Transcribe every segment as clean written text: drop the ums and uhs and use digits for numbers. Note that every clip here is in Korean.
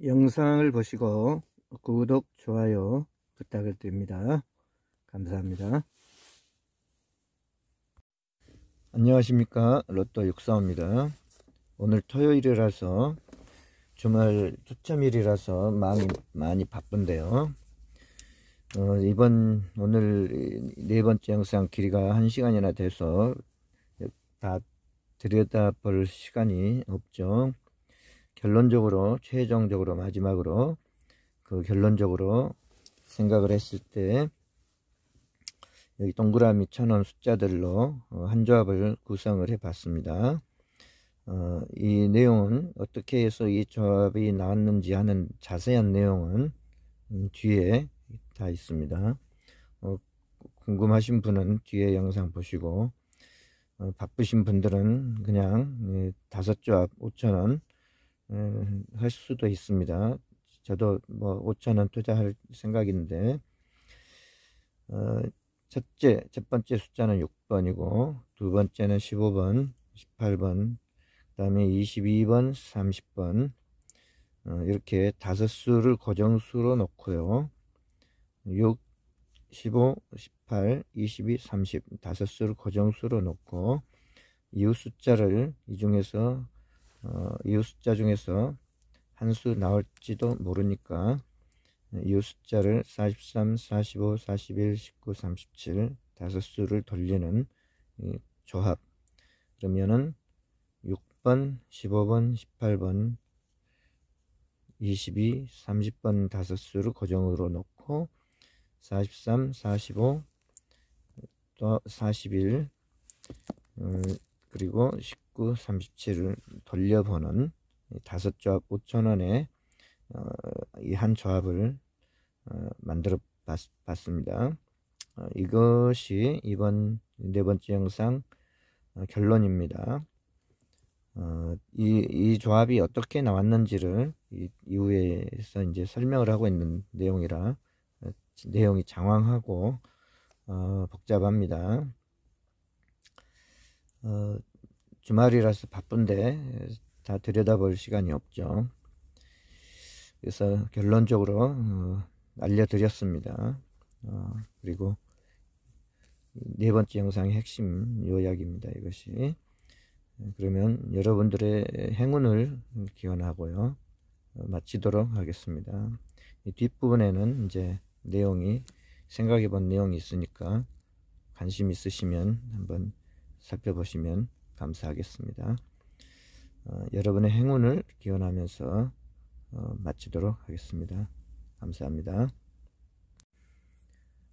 영상을 보시고 구독, 좋아요 부탁을 드립니다. 감사합니다. 안녕하십니까, 로또 육사오입니다. 오늘 토요일이라서 주말 초점일이라서 많이 바쁜데요. 오늘 네 번째 영상 길이가 1시간이나 돼서 다 들여다볼 시간이 없죠. 결론적으로, 최종적으로, 마지막으로 결론적으로 생각을 했을 때 여기 동그라미 1000원 숫자들로 한 조합을 구성을 해 봤습니다. 이 내용은 어떻게 해서 이 조합이 나왔는지 하는 자세한 내용은 뒤에 다 있습니다. 궁금하신 분은 뒤에 영상 보시고, 바쁘신 분들은 그냥 5조합 5,000원 할 수도 있습니다. 저도 뭐 5,000원 투자할 생각인데, 첫 번째 숫자는 6번이고 두 번째는 15번 18번 그 다음에 22번 30번 이렇게 5수를 고정수로 놓고요. 6 15 18 22 30 5수를 고정수로 놓고 이후 숫자를 이후 숫자 중에서 한 수 나올지도 모르니까 이후 숫자를 43, 45, 41, 19, 37 5수를 돌리는 조합. 그러면은 6번, 15번, 18번, 22, 30번 5수를 고정으로 놓고 43, 45, 또 41, 그리고 19, 37을 돌려보는 5조합 5,000원에 이 한 조합을 만들어 봤습니다. 이것이 이번 네 번째 영상 결론입니다. 이 조합이 어떻게 나왔는지를 이후에서 이제 설명을 하고 있는 내용이라 내용이 장황하고 복잡합니다. 주말이라서 바쁜데 다 들여다볼 시간이 없죠. 그래서 결론적으로 알려드렸습니다. 그리고 네 번째 영상의 핵심 요약입니다. 이것이. 그러면 여러분들의 행운을 기원하고요. 마치도록 하겠습니다. 이 뒷부분에는 이제 내용이 생각해 본 내용이 있으니까 관심 있으시면 한번 살펴보시면 감사하겠습니다. 여러분의 행운을 기원하면서 마치도록 하겠습니다. 감사합니다.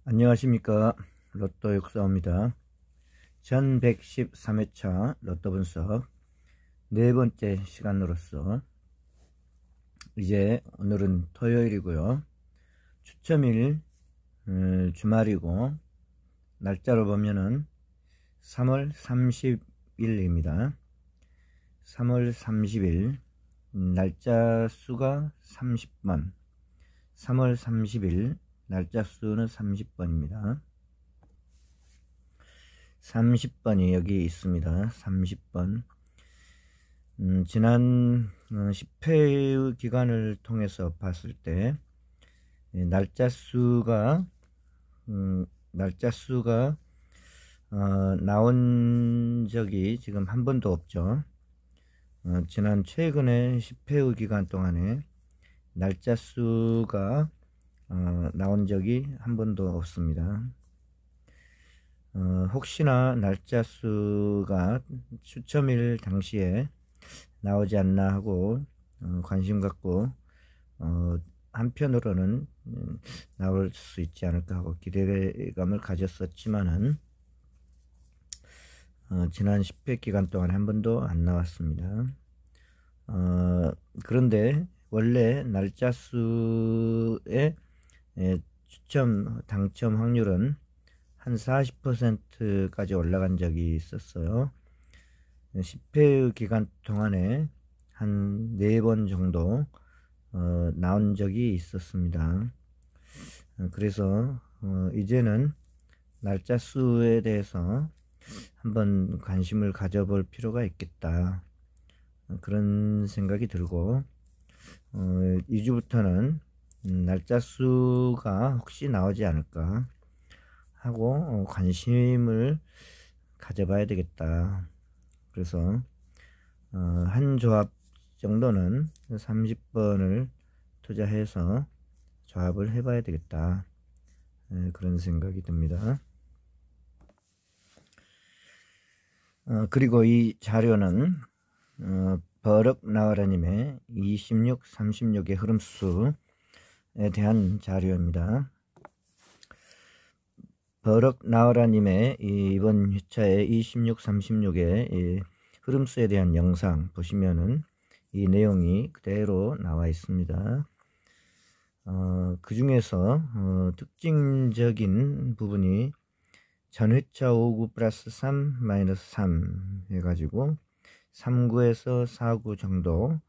안녕하십니까, 로또 육사오입니다. 1113회차 로또 분석 네 번째 시간으로서 이제 오늘은 토요일이고요. 추첨일 주말이고 날짜로 보면은 3월 30일입니다. 3월 30일 날짜 수가 30번, 3월 30일 날짜 수는 30번입니다. 30번이 여기 있습니다. 30번. 지난 10회의 기간을 통해서 봤을 때 날짜 수가 나온 적이 지금 한 번도 없죠. 지난 최근에 10회의 기간 동안에 날짜 수가 나온 적이 한 번도 없습니다. 혹시나 날짜 수가 추첨일 당시에 나오지 않나 하고 관심 갖고 한편으로는 나올 수 있지 않을까 하고 기대감을 가졌었지만은 지난 10회 기간 동안 한 번도 안 나왔습니다. 그런데 원래 날짜 수의 추첨 당첨 확률은 한 40%까지 올라간 적이 있었어요. 10회의 기간 동안에 한 4번 정도 나온 적이 있었습니다. 그래서 이제는 날짜 수에 대해서 한번 관심을 가져볼 필요가 있겠다, 그런 생각이 들고, 2주부터는 날짜 수가 혹시 나오지 않을까 하고 관심을 가져봐야 되겠다. 그래서 한 조합 정도는 30번을 투자해서 조합을 해봐야 되겠다. 그런 생각이 듭니다. 그리고 이 자료는 버럭 나와라님의 26, 36의 흐름수에 대한 자료입니다. 버럭 나와라님의 이번 회차의 26, 36의 흐름수에 대한 영상 보시면은 이 내용이 그대로 나와 있습니다. 그 중에서 특징적인 부분이 전회차 59 플러스 3 마이너스 3 해가지고 39에서 49 정도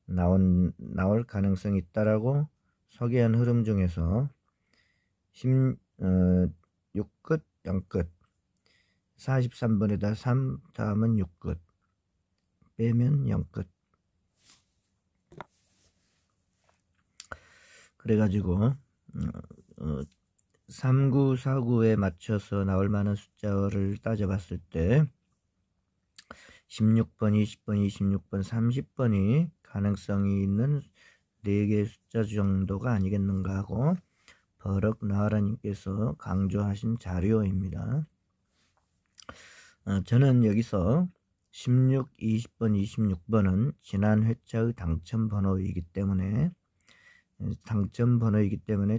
나올 가능성이 있다라고 소개한 흐름 중에서 6끝 0끝 43번에다 3 다음은 6끝 빼면 0끝 그래가지고 39, 49에 맞춰서 나올 만한 숫자를 따져봤을 때 16번, 20번, 26번, 30번이 가능성이 있는 4개의 숫자 정도가 아니겠는가 하고 버럭 나와라님께서 강조하신 자료입니다. 저는 여기서 16, 20번, 26번은 지난 회차의 당첨 번호이기 때문에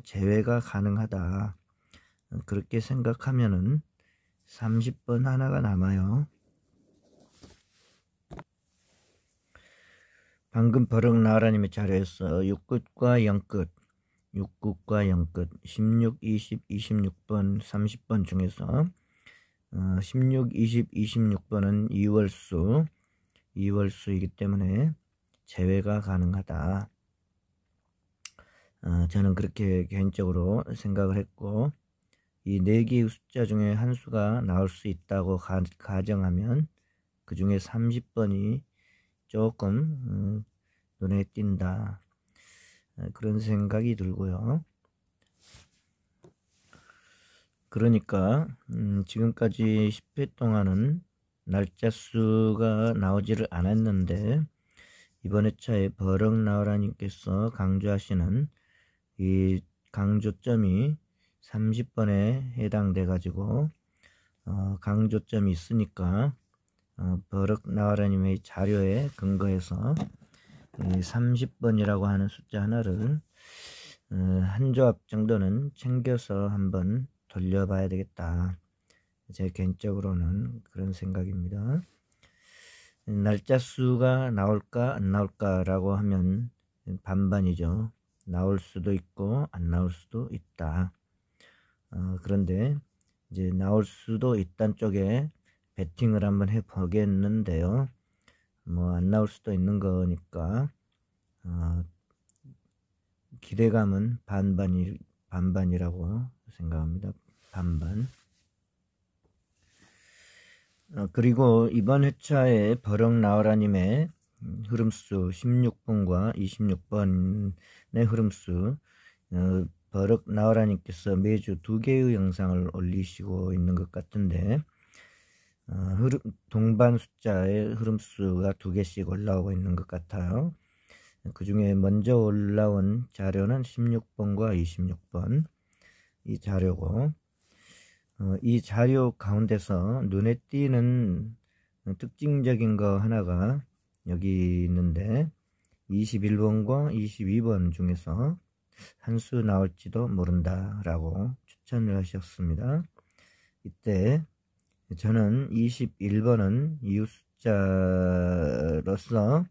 제외가 가능하다. 그렇게 생각하면은 30번 하나가 남아요. 방금 버럭 나와라님의 자료에서 6끝과 0끝, 6끝과 0끝, 16, 20, 26번, 30번 중에서 16, 20, 26번은 2월수이기 때문에 제외가 가능하다. 저는 그렇게 개인적으로 생각을 했고 이 4개의 숫자 중에 한 수가 나올 수 있다고 가정하면 그 중에 30번이 조금 눈에 띈다. 그런 생각이 들고요. 그러니까 지금까지 10회 동안은 날짜 수가 나오지를 않았는데 이번 회차에 버럭 나와라님께서 강조하시는 이 강조점이 30번에 해당돼 가지고 강조점이 있으니까 버럭 나와라님의 자료에 근거해서 30번이라고 하는 숫자 하나를 한 조합 정도는 챙겨서 한번 돌려봐야 되겠다. 제 개인적으로는 그런 생각입니다. 날짜 수가 나올까 안 나올까 라고 하면 반반이죠. 나올 수도 있고 안 나올 수도 있다. 그런데 이제 나올 수도 있다는 쪽에 베팅을 한번 해 보겠는데요. 뭐 안 나올 수도 있는 거니까 기대감은 반반이라고 생각합니다. 반반. 그리고 이번 회차에 버럭 나와라님의 흐름수 16번과 26번의 흐름수 버럭 나와라님께서 매주 2개의 영상을 올리시고 있는 것 같은데 동반 숫자의 흐름수가 2개씩 올라오고 있는 것 같아요. 그 중에 먼저 올라온 자료는 16번과 26번 이 자료고 이 자료 가운데서 눈에 띄는 특징적인 거 하나가 여기 있는데 21번과 22번 중에서 한 수 나올지도 모른다 라고 추천을 하셨습니다. 이때 저는 21번은 이웃 숫자로서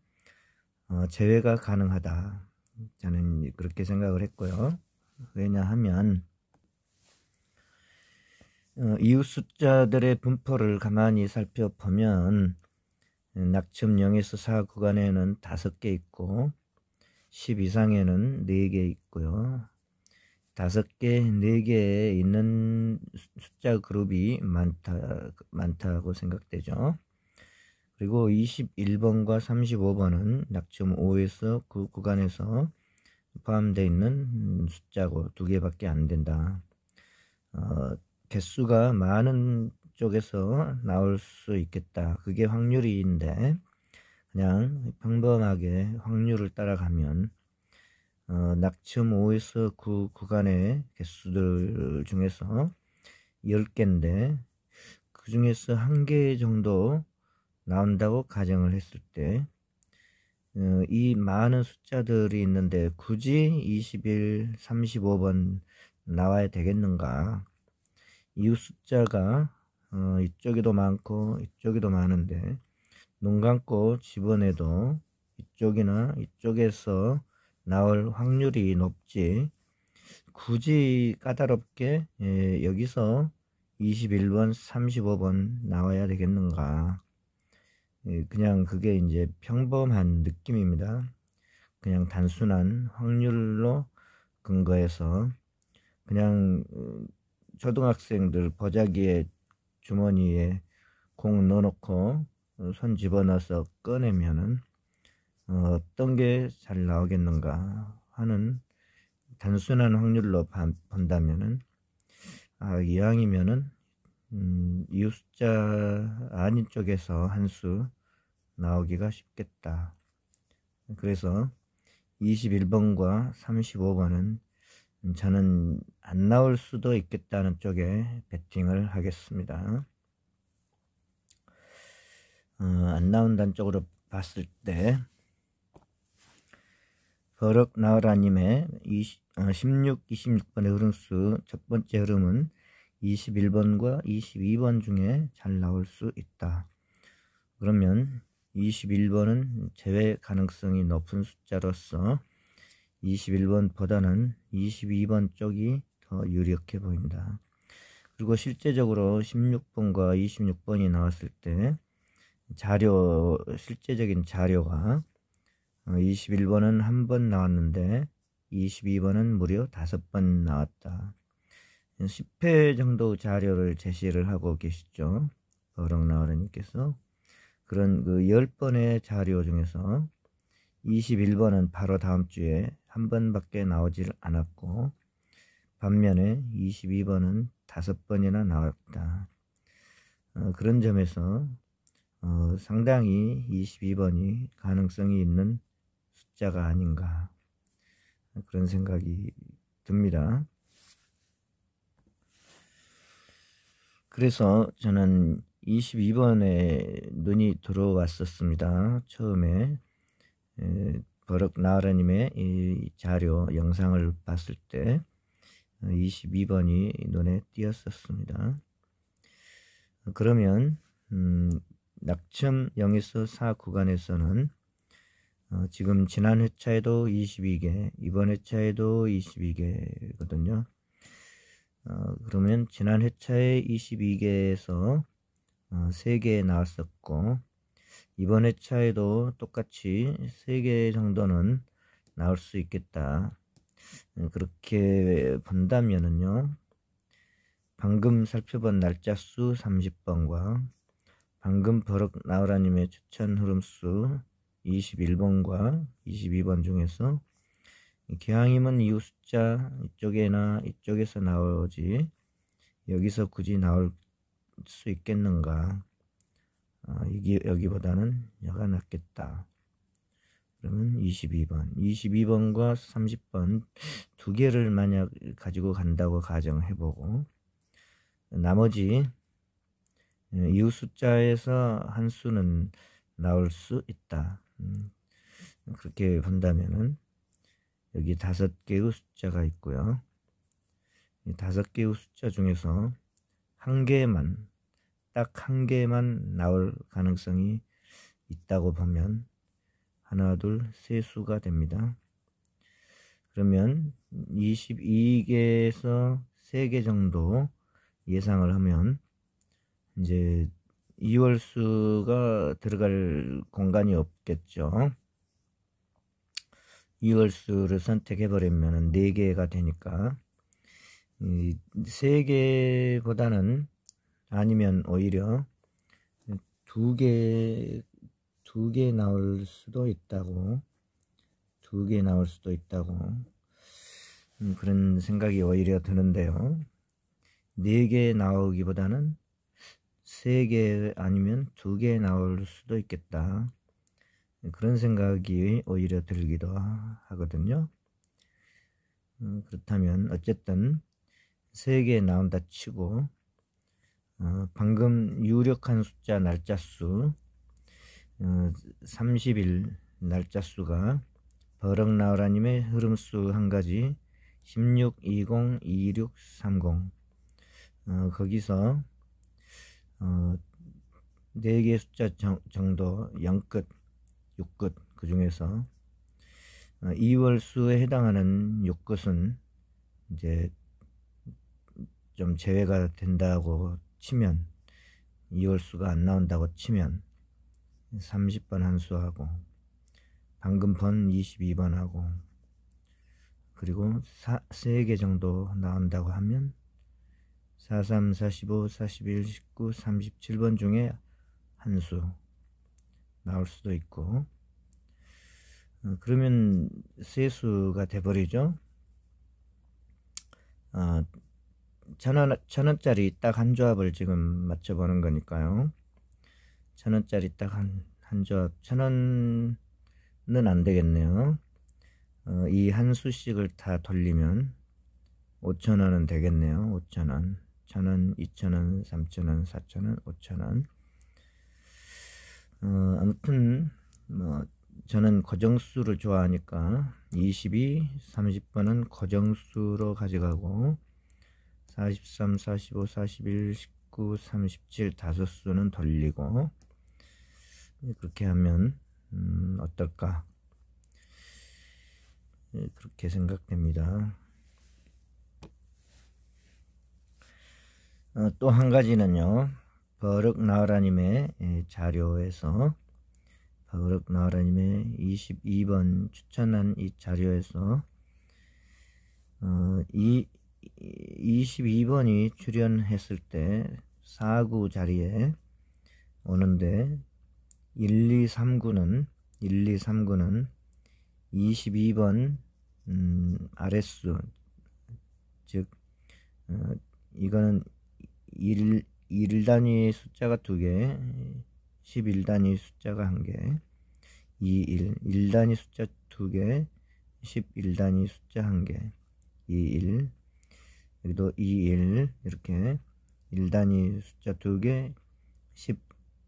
제외가 가능하다. 저는 그렇게 생각을 했고요. 왜냐하면 이웃 숫자들의 분포를 가만히 살펴보면 낙점 0에서 4 구간에는 5개 있고 10 이상에는 4개 있고요. 5개, 4개에 있는 숫자 그룹이 많다고 생각되죠. 그리고 21번과 35번은 낙점 5에서 9 구간에서 포함되어 있는 숫자고 2개밖에 안 된다. 개수가 많은 쪽에서 나올 수 있겠다. 그게 확률인데 그냥 평범하게 확률을 따라가면 낙점 5에서 9 구간의 개수들 중에서 10개인데 그 중에서 1개 정도 나온다고 가정을 했을 때 이 많은 숫자들이 있는데 굳이 21, 35번 나와야 되겠는가? 이 숫자가 이쪽에도 많고 이쪽에도 많은데 눈 감고 집어내도 이쪽이나 이쪽에서 나올 확률이 높지 굳이 까다롭게 여기서 21번, 35번 나와야 되겠는가? 그냥 그게 이제 평범한 느낌입니다. 그냥 단순한 확률로 근거해서 그냥 초등학생들 보자기에 주머니에 공 넣어놓고 손 집어넣어서 꺼내면은 어떤 게 잘 나오겠는가 하는 단순한 확률로 본다면은 이왕이면은 이웃 숫자 아닌 쪽에서 한 수 나오기가 쉽겠다. 그래서 21번과 35번은 저는 안 나올 수도 있겠다는 쪽에 베팅을 하겠습니다. 안 나온다는 쪽으로 봤을 때 버럭 나으라님의 16, 26번의 흐름수 첫 번째 흐름은 21번과 22번 중에 잘 나올 수 있다. 그러면 21번은 제외 가능성이 높은 숫자로서 21번보다는 22번 쪽이 더 유력해 보인다. 그리고 실제적으로 16번과 26번이 나왔을 때 실제적인 자료가 21번은 한 번 나왔는데 22번은 무려 5번 나왔다. 10회 정도 자료를 제시를 하고 계시죠. 버럭 나으라님께서. 그런 그 10번의 자료 중에서 21번은 바로 다음 주에 한 번밖에 나오질 않았고 반면에 22번은 5번이나 나왔다. 그런 점에서 상당히 22번이 가능성이 있는 숫자가 아닌가 그런 생각이 듭니다. 그래서 저는 22번에 눈이 들어왔었습니다. 처음에 버럭 나으라님의 이 자료 영상을 봤을 때 22번이 눈에 띄었었습니다. 그러면 낙점 0에서 4 구간에서는 지금 지난 회차에도 22개, 이번 회차에도 22개거든요. 그러면 지난 회차에 22개에서 3개 나왔었고 이번 회차에도 똑같이 3개 정도는 나올 수 있겠다. 그렇게 본다면은요. 방금 살펴본 날짜 수 30번과 방금 버럭 나으라님의 추천 흐름수 21번과 22번 중에서 기왕이면 이웃 숫자 이쪽에나 이쪽에서 나오지 여기서 굳이 나올 수 있겠는가? 여기보다는 여가 낫겠다. 그러면 22번과 30번 2개를 만약 가지고 간다고 가정해보고 나머지 이웃 숫자에서 한 수는 나올 수 있다. 그렇게 본다면은 여기 5개의 숫자가 있고요. 이 5개의 숫자 중에서 딱 한 개만 나올 가능성이 있다고 보면 하나, 둘, 세 수가 됩니다. 그러면 22개에서 3개 정도 예상을 하면 이제 2월수가 들어갈 공간이 없겠죠. 2월수를 선택해 버리면 4개가 되니까 3개보다는 아니면 오히려 2개 2개 나올 수도 있다고, 2개 나올 수도 있다고 그런 생각이 오히려 드는데요. 4개 나오기보다는 3개 아니면 2개 나올 수도 있겠다, 그런 생각이 오히려 들기도 하거든요. 그렇다면 어쨌든 3개 나온다 치고 방금 유력한 숫자 날짜수 30일 날짜수가 버럭나오라님의 흐름수 한 가지 16, 20, 26, 30 거기서 4개의 숫자 정도 0끝, 6끝 그 중에서 2월수에 해당하는 6끝은 이제 좀 제외가 된다고 치면, 2월수가 안 나온다고 치면 30번 한수하고 방금 번 22번하고 그리고 3개 정도 나온다고 하면 43, 45, 41, 19, 37번 중에 한 수 나올 수도 있고, 그러면 세수가 돼버리죠. 1,000원짜리 딱 한 조합을 지금 맞춰보는 거니까요. 1,000원짜리 딱 한 조합, 1,000원은 안 되겠네요. 이 한 수씩을 다 돌리면 5,000원은 되겠네요. 5,000원, 1,000원, 2,000원, 3,000원, 4,000원, 5,000원. 아무튼 뭐 저는 고정수를 좋아하니까 22, 30번은 고정수로 가져가고 43, 45, 41, 19, 37 5수는 돌리고 그렇게 하면 어떨까, 그렇게 생각됩니다. 또 한 가지는요, 버럭나오라님의 자료에서, 버럭나오라님의 22번 추천한 이 자료에서 22번이 출연했을 때 4구 자리에 오는데 1, 2, 3구는 22번 아랫수, 즉 이거는 1단위 숫자가 2개, 11단위 숫자가 1개, 1단위 숫자 2개, 11단위 숫자 1개, 21, 여기도 21, 이렇게 1단위 숫자 2개,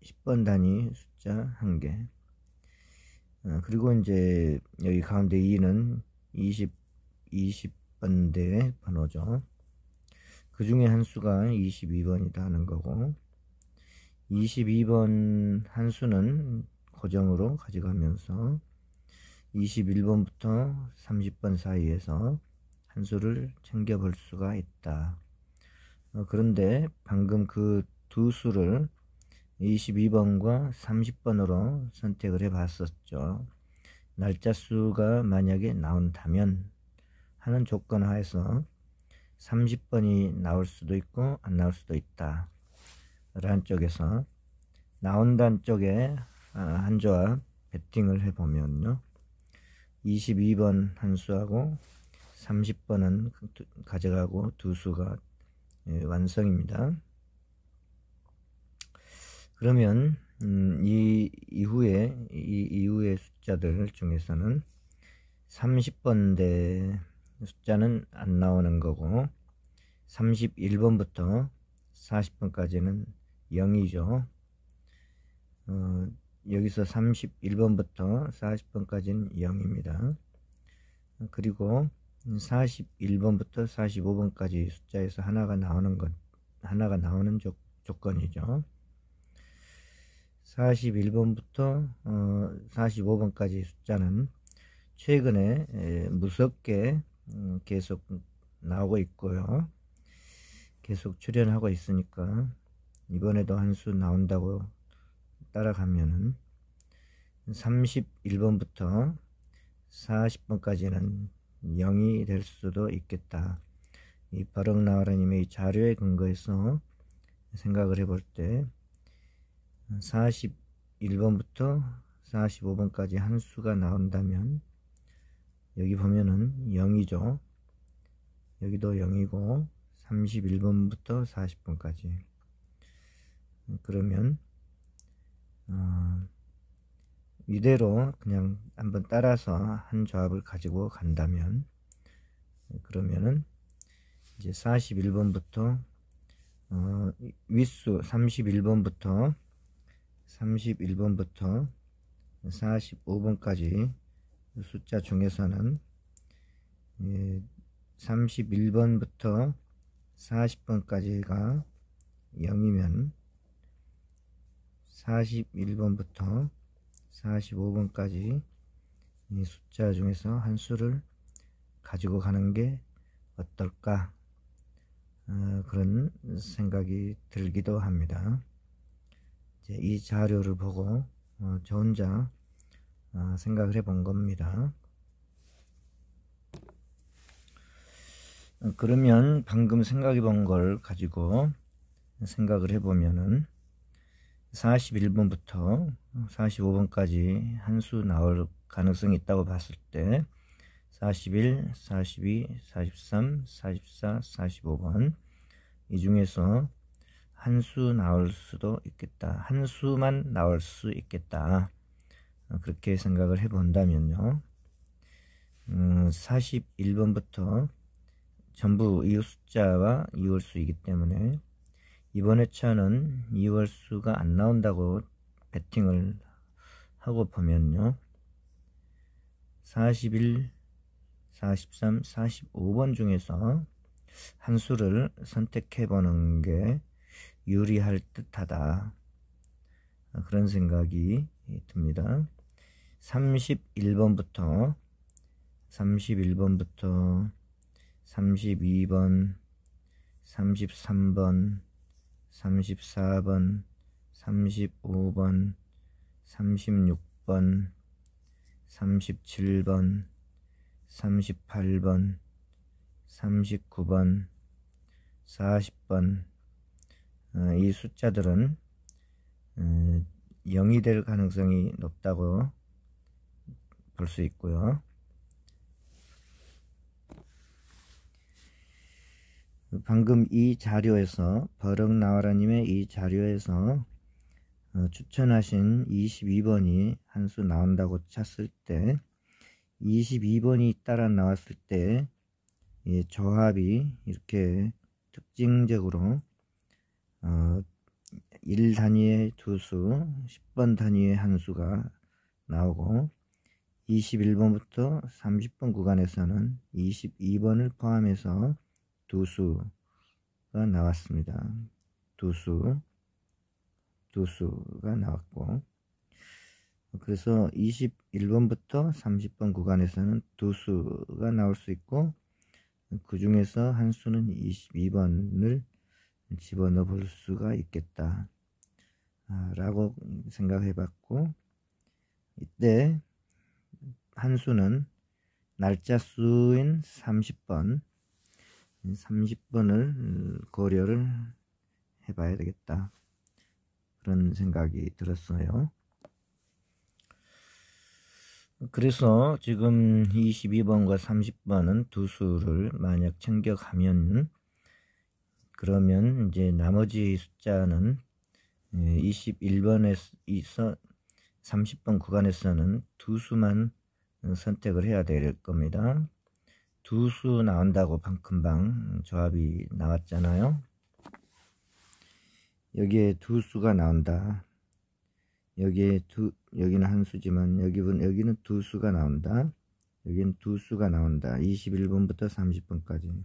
10번 단위 숫자 1개. 그리고 이제 여기 가운데 2는 20번대 번호죠. 그 중에 한 수가 22번이다 하는 거고, 22번 한 수는 고정으로 가져가면서 21번부터 30번 사이에서 한 수를 챙겨 볼 수가 있다. 그런데 방금 그 두 수를 22번과 30번으로 선택을 해 봤었죠. 날짜 수가 만약에 나온다면 하는 조건 하에서 30번이 나올 수도 있고 안 나올 수도 있다 라는 쪽에서, 나온다는 쪽에 한 조합 배팅을 해보면요, 22번 한 수하고 30번은 가져가고 두 수가 완성입니다. 그러면 이 이후의 숫자들 중에서는 30번대 숫자는 안 나오는 거고 31번부터 40번까지는 0이죠. 여기서 31번부터 40번까지는 0입니다. 그리고 41번부터 45번까지 숫자에서 하나가 나오는 조건이죠. 41번부터 45번까지 숫자는 최근에 무섭게 계속 나오고 있고요. 계속 출연하고 있으니까 이번에도 한 수 나온다고 따라가면은 31번부터 40번까지는 0이 될 수도 있겠다. 이 버럭나오라님의 자료에 근거해서 생각을 해볼 때 41번부터 45번까지 한 수가 나온다면 여기 보면은 0이죠. 여기도 0이고 31번부터 40번까지. 그러면 이대로 그냥 한번 따라서 한 조합을 가지고 간다면, 그러면은 이제 41번부터 윗수 31번부터 45번까지 숫자 중에서는 31번부터 40번까지가 0이면 41번부터 45번까지 이 숫자 중에서 한 수를 가지고 가는 게 어떨까, 그런 생각이 들기도 합니다. 이제 이 자료를 보고 저 혼자 생각을 해본 겁니다. 그러면 방금 생각해 본 걸 가지고 생각을 해보면은 41번부터 45번까지 한 수 나올 가능성이 있다고 봤을 때 41, 42, 43, 44, 45번 이 중에서 한 수 나올 수도 있겠다. 한 수만 나올 수 있겠다. 그렇게 생각을 해본다면요. 41번부터 전부 이웃 숫자와 이월수이기 때문에 이번 회차는 이월수가 안 나온다고 베팅을 하고 보면요. 41, 43, 45번 중에서 한 수를 선택해 보는 게 유리할 듯하다. 그런 생각이 듭니다. 31번부터 32번, 33번, 34번, 35번, 36번, 37번, 38번, 39번, 40번 이 숫자들은 0이 될 가능성이 높다고 볼 수 있고요. 방금 이 자료에서 버럭나와라님의 이 자료에서 추천하신 22번이 한 수 나온다고 쳤을 때 22번이 따라 나왔을 때 조합이 이렇게 특징적으로 1 단위의 두 수, 10번 단위의 한 수가 나오고 21번부터 30번 구간에서는 22번을 포함해서 두 수가 나왔습니다. 두 수가 나왔고, 그래서 21번부터 30번 구간에서는 두 수가 나올 수 있고, 그 중에서 한 수는 22번을 집어넣어 볼 수가 있겠다 라고 생각해 봤고, 이때 한 수는 날짜 수인 30번을 고려를 해 봐야 되겠다, 그런 생각이 들었어요. 그래서 지금 22번과 30번은 두 수를 만약 챙겨가면, 그러면 이제 나머지 숫자는 21번에서 30번 구간에서는 두 수만 선택을 해야 될 겁니다. 두 수 나온다고 금방 조합이 나왔잖아요. 여기에 두 수가 나온다. 여기는 한 수지만 여기는 두 수가 나온다. 여기는 두 수가 나온다. 21번부터 30번까지.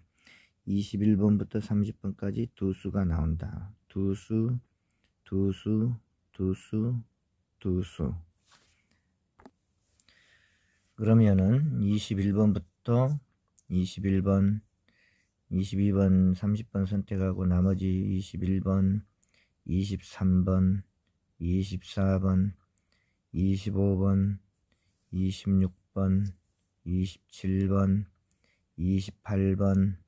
21번부터 30번까지 두 수가 나온다. 두 수. 그러면은 21번부터 22번, 30번 선택하고 나머지 21번, 23번, 24번, 25번, 26번, 27번, 28번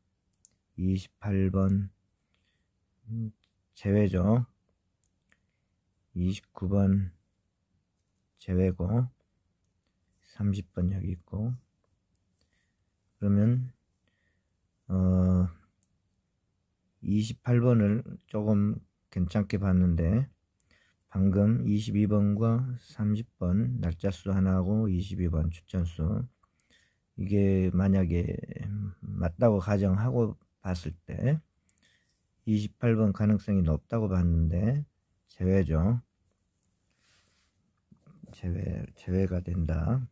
제외죠. 29번 제외고 30번 여기 있고, 그러면 28번을 조금 괜찮게 봤는데 방금 22번과 30번 날짜수 하나하고 22번 추천수, 이게 만약에 맞다고 가정하고 봤을 때 28번 가능성이 높다고 봤는데 제외죠. 제외가 된다.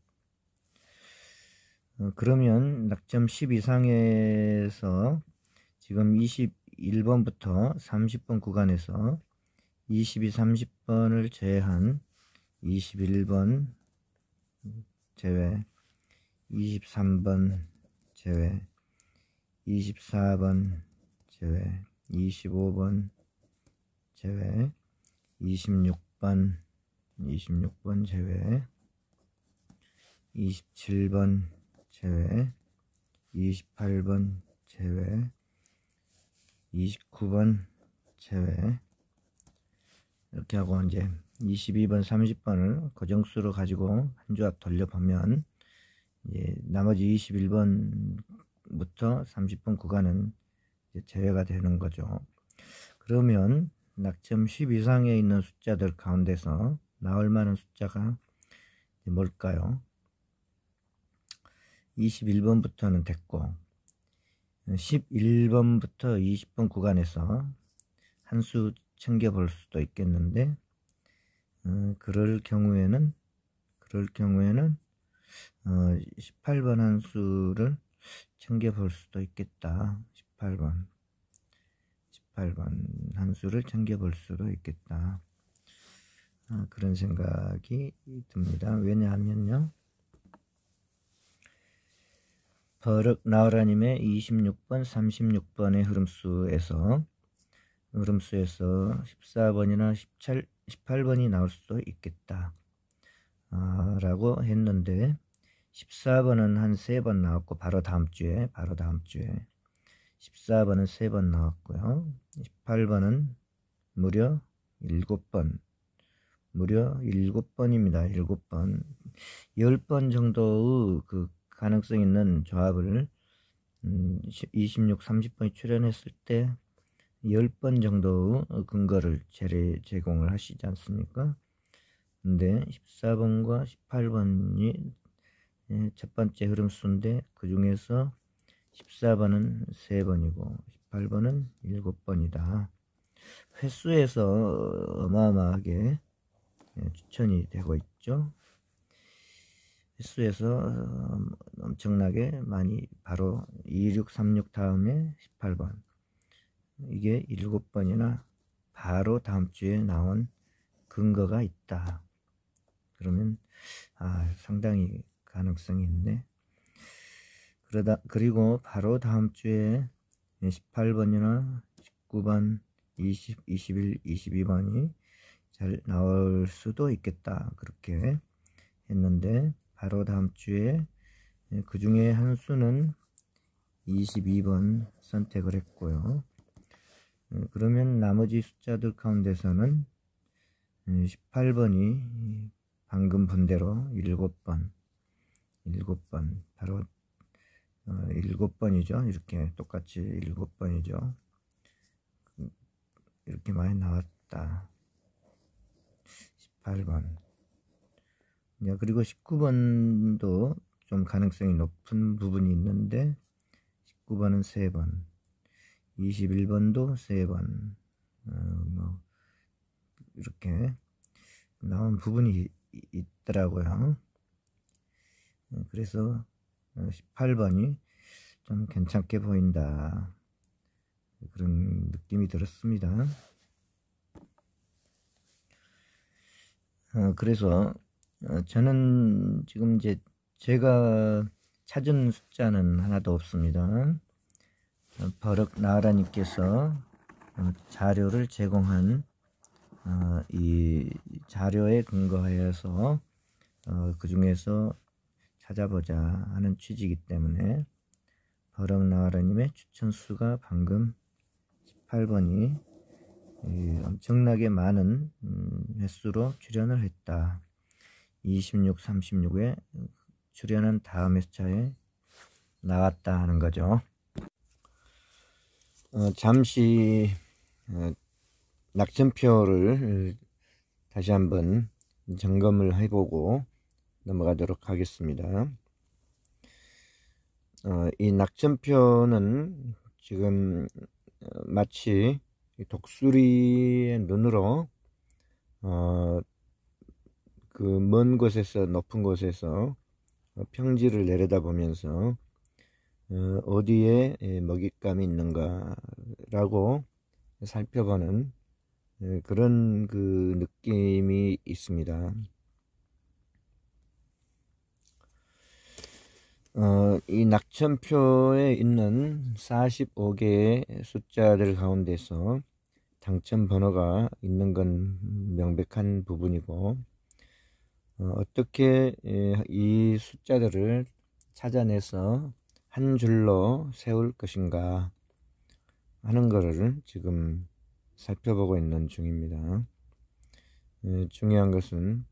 그러면 낙점 10 이상에서 지금 21번부터 30번 구간에서 22, 30번을 제외한 21번 제외, 23번 제외, 24번 제외, 25번 제외, 26번 제외, 27번 제외, 28번 제외, 29번 제외, 이렇게 하고 이제 22번, 30번을 고정수로 가지고 한 조합 돌려보면 이제 나머지 21번부터 30번 구간은 이제 제외가 되는 거죠. 그러면 낙점 10 이상에 있는 숫자들 가운데서 나올 만한 숫자가 뭘까요? 21번부터는 됐고 11번부터 20번 구간에서 한 수 챙겨 볼 수도 있겠는데, 그럴 경우에는 18번 한 수를 챙겨 볼 수도 있겠다. 18번 한 수를 챙겨 볼 수도 있겠다. 그런 생각이 듭니다. 왜냐하면요, 버럭 나으라님의 26번, 36번의 흐름수에서 14번이나 18번이 나올 수도 있겠다 라고 했는데, 14번은 한 3번 나왔고 바로 다음 주에 14번은 3번 나왔고요. 18번은 무려 7번, 무려 7번입니다. 7번. 10번 정도의 그 가능성 있는 조합을 26, 30번이 출연했을 때 10번 정도의 근거를 제공을 하시지 않습니까? 근데 14번과 18번이 첫 번째 흐름수인데, 그 중에서 14번은 3번이고 18번은 7번이다. 횟수에서 어마어마하게 추천이 되고 있죠. 횟수에서 엄청나게 많이, 바로 26, 36 다음에 18번, 이게 7번이나 바로 다음 주에 나온 근거가 있다. 그러면 상당히 가능성이 있네. 그리고 바로 다음 주에 18번이나 19번, 20, 21, 22번이 잘 나올 수도 있겠다. 그렇게 했는데, 바로 다음 주에 그 중에 한 수는 22번 선택을 했고요. 그러면 나머지 숫자들 가운데서는 18번이 방금 본 대로 7번, 바로 7번이죠. 이렇게 똑같이 7번이죠. 이렇게 많이 나왔다. 18번. 그리고 19번도 좀 가능성이 높은 부분이 있는데, 19번은 3번, 21번도 3번, 이렇게 나온 부분이 있더라고요. 그래서 18번이 좀 괜찮게 보인다, 그런 느낌이 들었습니다. 그래서 저는 지금 이제 제가 찾은 숫자는 하나도 없습니다. 버럭 나으라님께서 자료를 제공한 이 자료에 근거하여서 그 중에서 찾아보자 하는 취지이기 때문에, 버럭 나으라님의 추천수가 방금 18번이 엄청나게 많은 횟수로 출연을 했다. 26, 36에 출연한 다음 회차에 나왔다 하는 거죠. 잠시 낙점표를 다시 한번 점검을 해보고 넘어가도록 하겠습니다. 이 낙점표는 지금 마치 독수리의 눈으로 그 먼 곳에서 높은 곳에서 평지를 내려다보면서 어디에 먹잇감이 있는가 라고 살펴보는 그런 그 느낌이 있습니다. 이 낙점표에 있는 45개의 숫자들 가운데서 당첨 번호가 있는 건 명백한 부분이고, 어떻게 이 숫자들을 찾아내서 한 줄로 세울 것인가 하는 것을 지금 살펴보고 있는 중입니다. 중요한 것은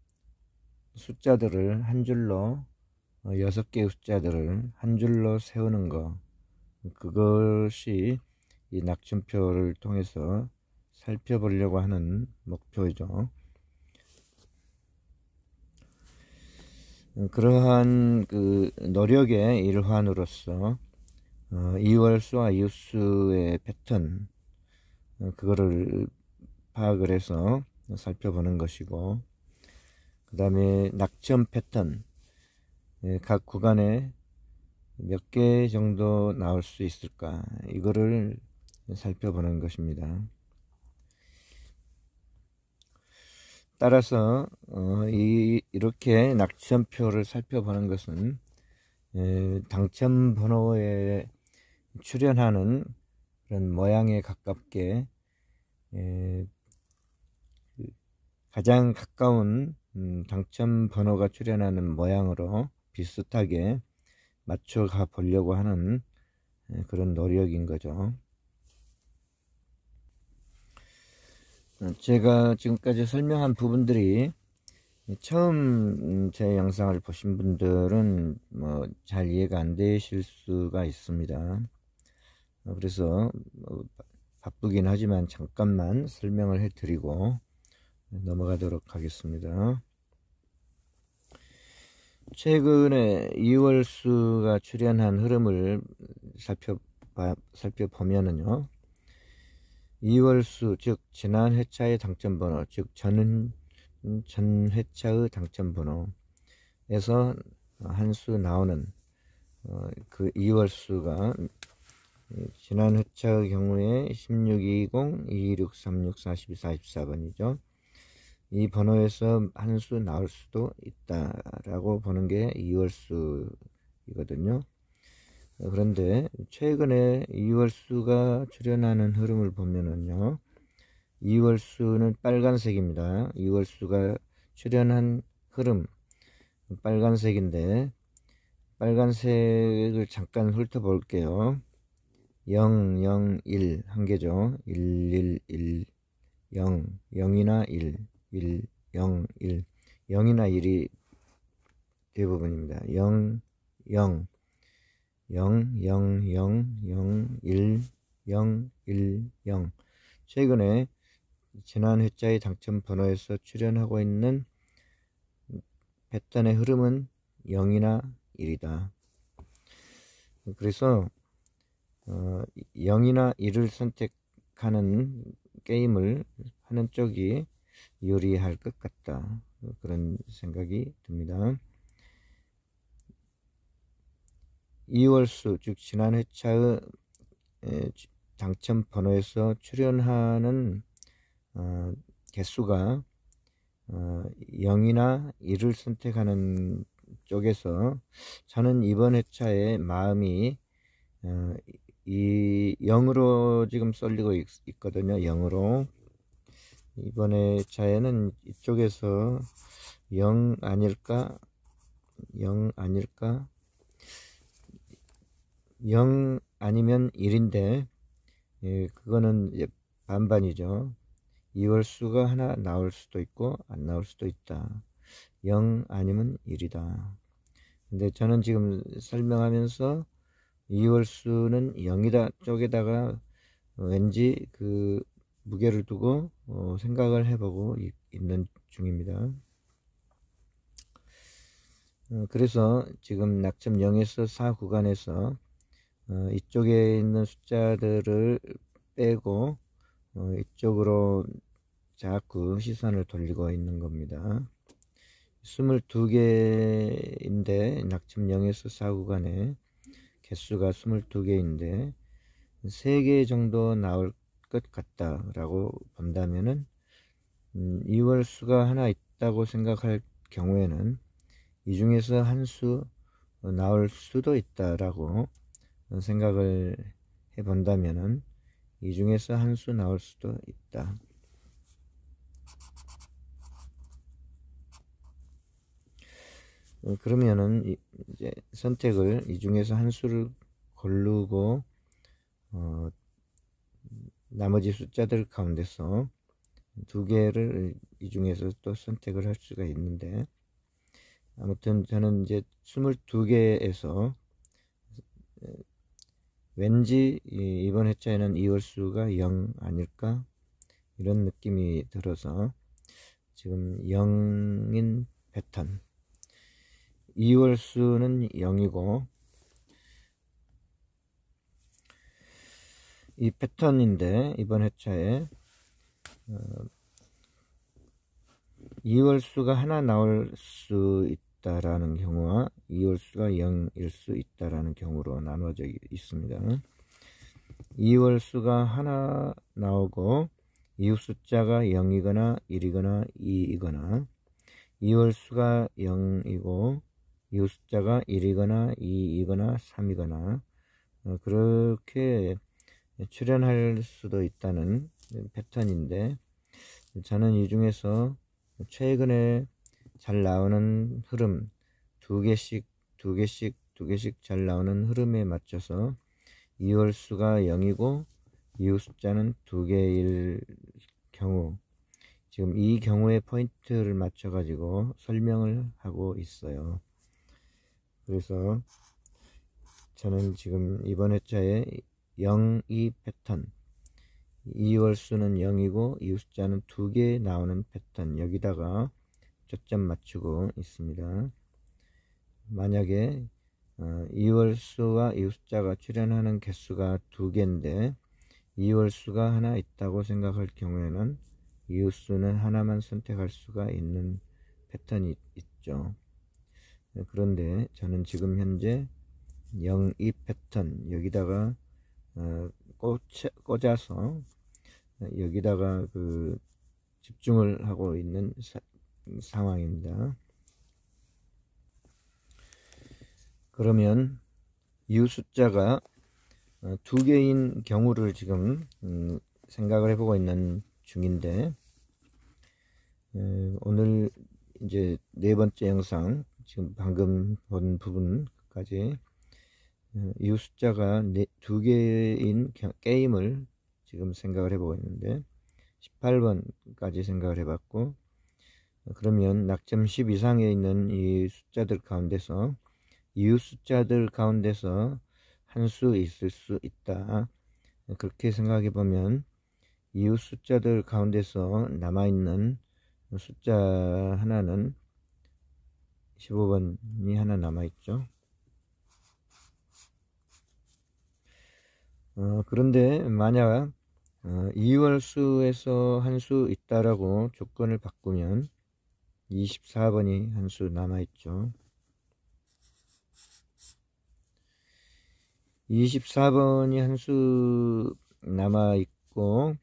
숫자들을 한 줄로 6개의 숫자들을 한 줄로 세우는 것, 그것이 이 낙점표를 통해서 살펴보려고 하는 목표이죠. 그러한 그 노력의 일환으로서 이월수와 이웃수의 패턴, 그거를 파악을 해서 살펴보는 것이고, 그 다음에 낙점 패턴, 각 구간에 몇 개 정도 나올 수 있을까, 이거를 살펴보는 것입니다. 따라서 이렇게 낙점표를 살펴보는 것은 당첨 번호에 출연하는 그런 모양에 가깝게 가장 가까운 당첨 번호가 출연하는 모양으로 비슷하게 맞춰가 보려고 하는 그런 노력인 거죠. 제가 지금까지 설명한 부분들이 처음 제 영상을 보신 분들은 뭐 잘 이해가 안 되실 수가 있습니다. 그래서 바쁘긴 하지만 잠깐만 설명을 해 드리고 넘어가도록 하겠습니다. 최근에 이월수가 출연한 흐름을 살펴보면은요, 이월수, 즉 지난 회차의 당첨번호, 즉 전 회차의 당첨번호에서 한 수 나오는 그 이월수가 지난 회차의 경우에 1620, 22636, 42, 44번이죠. 이 번호에서 한 수 나올 수도 있다라고 보는 게 이월수이거든요. 그런데 최근에 이월수가 출연하는 흐름을 보면은요, 이월수는 빨간색입니다. 이월수가 출연한 흐름 빨간색인데, 빨간색을 잠깐 훑어볼게요. 0, 0, 1 한 개죠. 1, 1, 1, 0, 0이나 1, 1, 0, 1, 0이나 1이 대부분입니다. 0, 0, 0, 0, 0, 0, 1, 0, 1, 0. 최근에 지난 회차의 당첨 번호에서 출연하고 있는 패턴의 흐름은 0이나 1이다. 그래서 0이나 1을 선택하는 게임을 하는 쪽이 유리할 것 같다, 그런 생각이 듭니다. 이월수, 즉 지난 회차의 당첨 번호에서 출연하는 개수가 0이나 1을 선택하는 쪽에서 저는 이번 회차에 마음이 이 0으로 지금 쏠리고 있거든요. 0으로. 이번 회차에는 이쪽에서 0 아닐까? 0 아닐까? 0 아니면 1인데, 그거는 이제 반반이죠. 이월수가 하나 나올 수도 있고 안 나올 수도 있다. 0 아니면 1이다. 근데 저는 지금 설명하면서 2월수는 0이다 쪽에다가 왠지 그 무게를 두고 생각을 해보고 있는 중입니다. 그래서 지금 낙점 0에서 4 구간에서 이쪽에 있는 숫자들을 빼고 이쪽으로 자꾸 시선을 돌리고 있는 겁니다. 22개인데 낙점 0에서 4 구간에 개수가 22개인데 3개 정도 나올 것 같다 라고 본다면은 2월 수가 하나 있다고 생각할 경우에는 이 중에서 한 수 나올 수도 있다라고 생각을 해 본다면은 이 중에서 한 수 나올 수도 있다. 그러면은 이제 선택을 이 중에서 한 수를 고르고 나머지 숫자들 가운데서 2개를 이 중에서 또 선택을 할 수가 있는데, 아무튼 저는 이제 22개에서 왠지 이번 회차에는 2월수가 0 아닐까 이런 느낌이 들어서 지금 0인 패턴, 2월수는 0이고 이 패턴인데 이번 회차에 2월수가 하나 나올 수 있다라는 경우와 2월수가 0일 수 있다라는 경우로 나눠져 있습니다. 2월수가 하나 나오고 이웃 숫자가 0이거나 1이거나 2이거나 2월수가 0이고 이웃 숫자가 1이거나 2이거나 3이거나 그렇게 출현할 수도 있다는 패턴인데, 저는 이 중에서 최근에 잘 나오는 흐름, 두 개씩 잘 나오는 흐름에 맞춰서 2월수가 0이고 이웃 숫자는 2개일 경우, 지금 이 경우에 포인트를 맞춰 가지고 설명을 하고 있어요. 그래서 저는 지금 이번 회차에 0, 2 패턴, 2월수는 0이고 이웃 숫자는 2개 나오는 패턴, 여기다가 초점 맞추고 있습니다. 만약에 2월수와 이웃 숫자가 출현하는 개수가 2개인데 2월수가 하나 있다고 생각할 경우에는 이웃수는 하나만 선택할 수가 있는 패턴이 있죠. 그런데 저는 지금 현재 0, 2 패턴 여기다가 꽂아서 여기다가 그 집중을 하고 있는 상황입니다. 그러면 이웃 숫자가 2개인 경우를 지금 생각을 해보고 있는 중인데, 오늘 이제 4번째 영상, 지금 방금 본 부분까지 이웃 숫자가 2개인 게임을 지금 생각을 해보고 있는데 18번까지 생각을 해봤고, 그러면 낙점 10 이상에 있는 이 숫자들 가운데서 이웃 숫자들 가운데서 한 수 있을 수 있다, 그렇게 생각해 보면 이웃 숫자들 가운데서 남아있는 숫자 하나는 15번이 하나 남아있죠. 그런데 만약 2월수에서 한 수 있다라고 조건을 바꾸면 24번이 한 수 남아있죠. 24번이 한 수 남아있고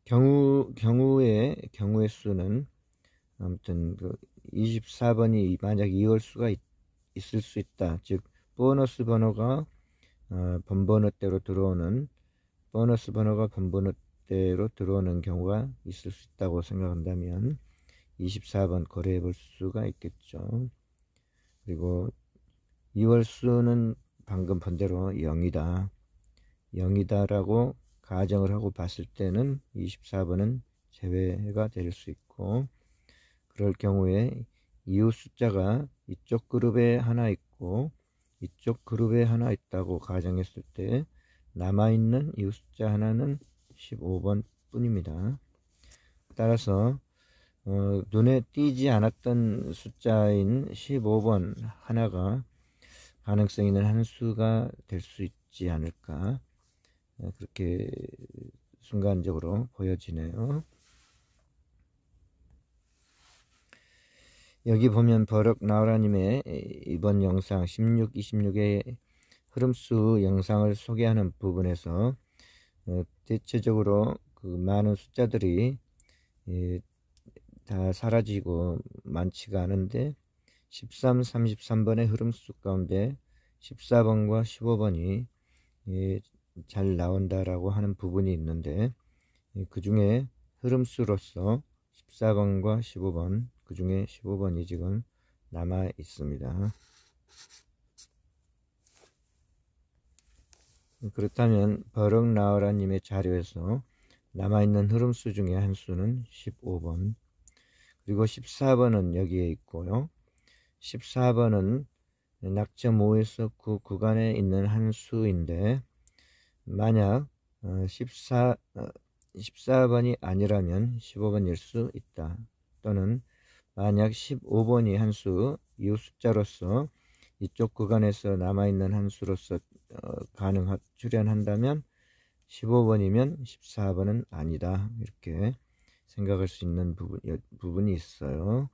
경우의 수는 아무튼 그 24번이 만약 2월수가 있을 수 있다, 즉 보너스 번호가 번번호대로 들어오는 경우가 있을 수 있다고 생각한다면 24번 고려해 볼 수가 있겠죠. 그리고 2월수는 방금 본 대로 0이다 라고 가정을 하고 봤을 때는 24번은 제외가 될 수 있고, 그럴 경우에 이웃 숫자가 이쪽 그룹에 하나 있고 이쪽 그룹에 하나 있다고 가정했을 때 남아있는 이웃 숫자 하나는 15번 뿐입니다. 따라서 눈에 띄지 않았던 숫자인 15번 하나가 가능성 있는 한 수가 될 수 있지 않을까, 그렇게 순간적으로 보여지네요. 여기 보면 버럭 나우라님의 이번 영상 16, 26의 흐름수 영상을 소개하는 부분에서 대체적으로 그 많은 숫자들이 다 사라지고 많지가 않은데 13, 33번의 흐름수 가운데 14번과 15번이 잘 나온다라고 하는 부분이 있는데, 그 중에 흐름수로서 14번과 15번, 그 중에 15번이 지금 남아 있습니다. 그렇다면 버럭 나우라님의 자료에서 남아있는 흐름수 중에 한 수는 15번, 그리고 14번은 여기에 있고요. 14번은 낙점 5에서 9 구간에 있는 한 수인데, 만약 14번이 아니라면 15번일 수 있다. 또는 만약 15번이 한 수, 이웃 숫자로서 이쪽 구간에서 남아있는 한 수로서 출현한다면 15번이면 14번은 아니다, 이렇게 생각할 수 있는 부분이 있어요.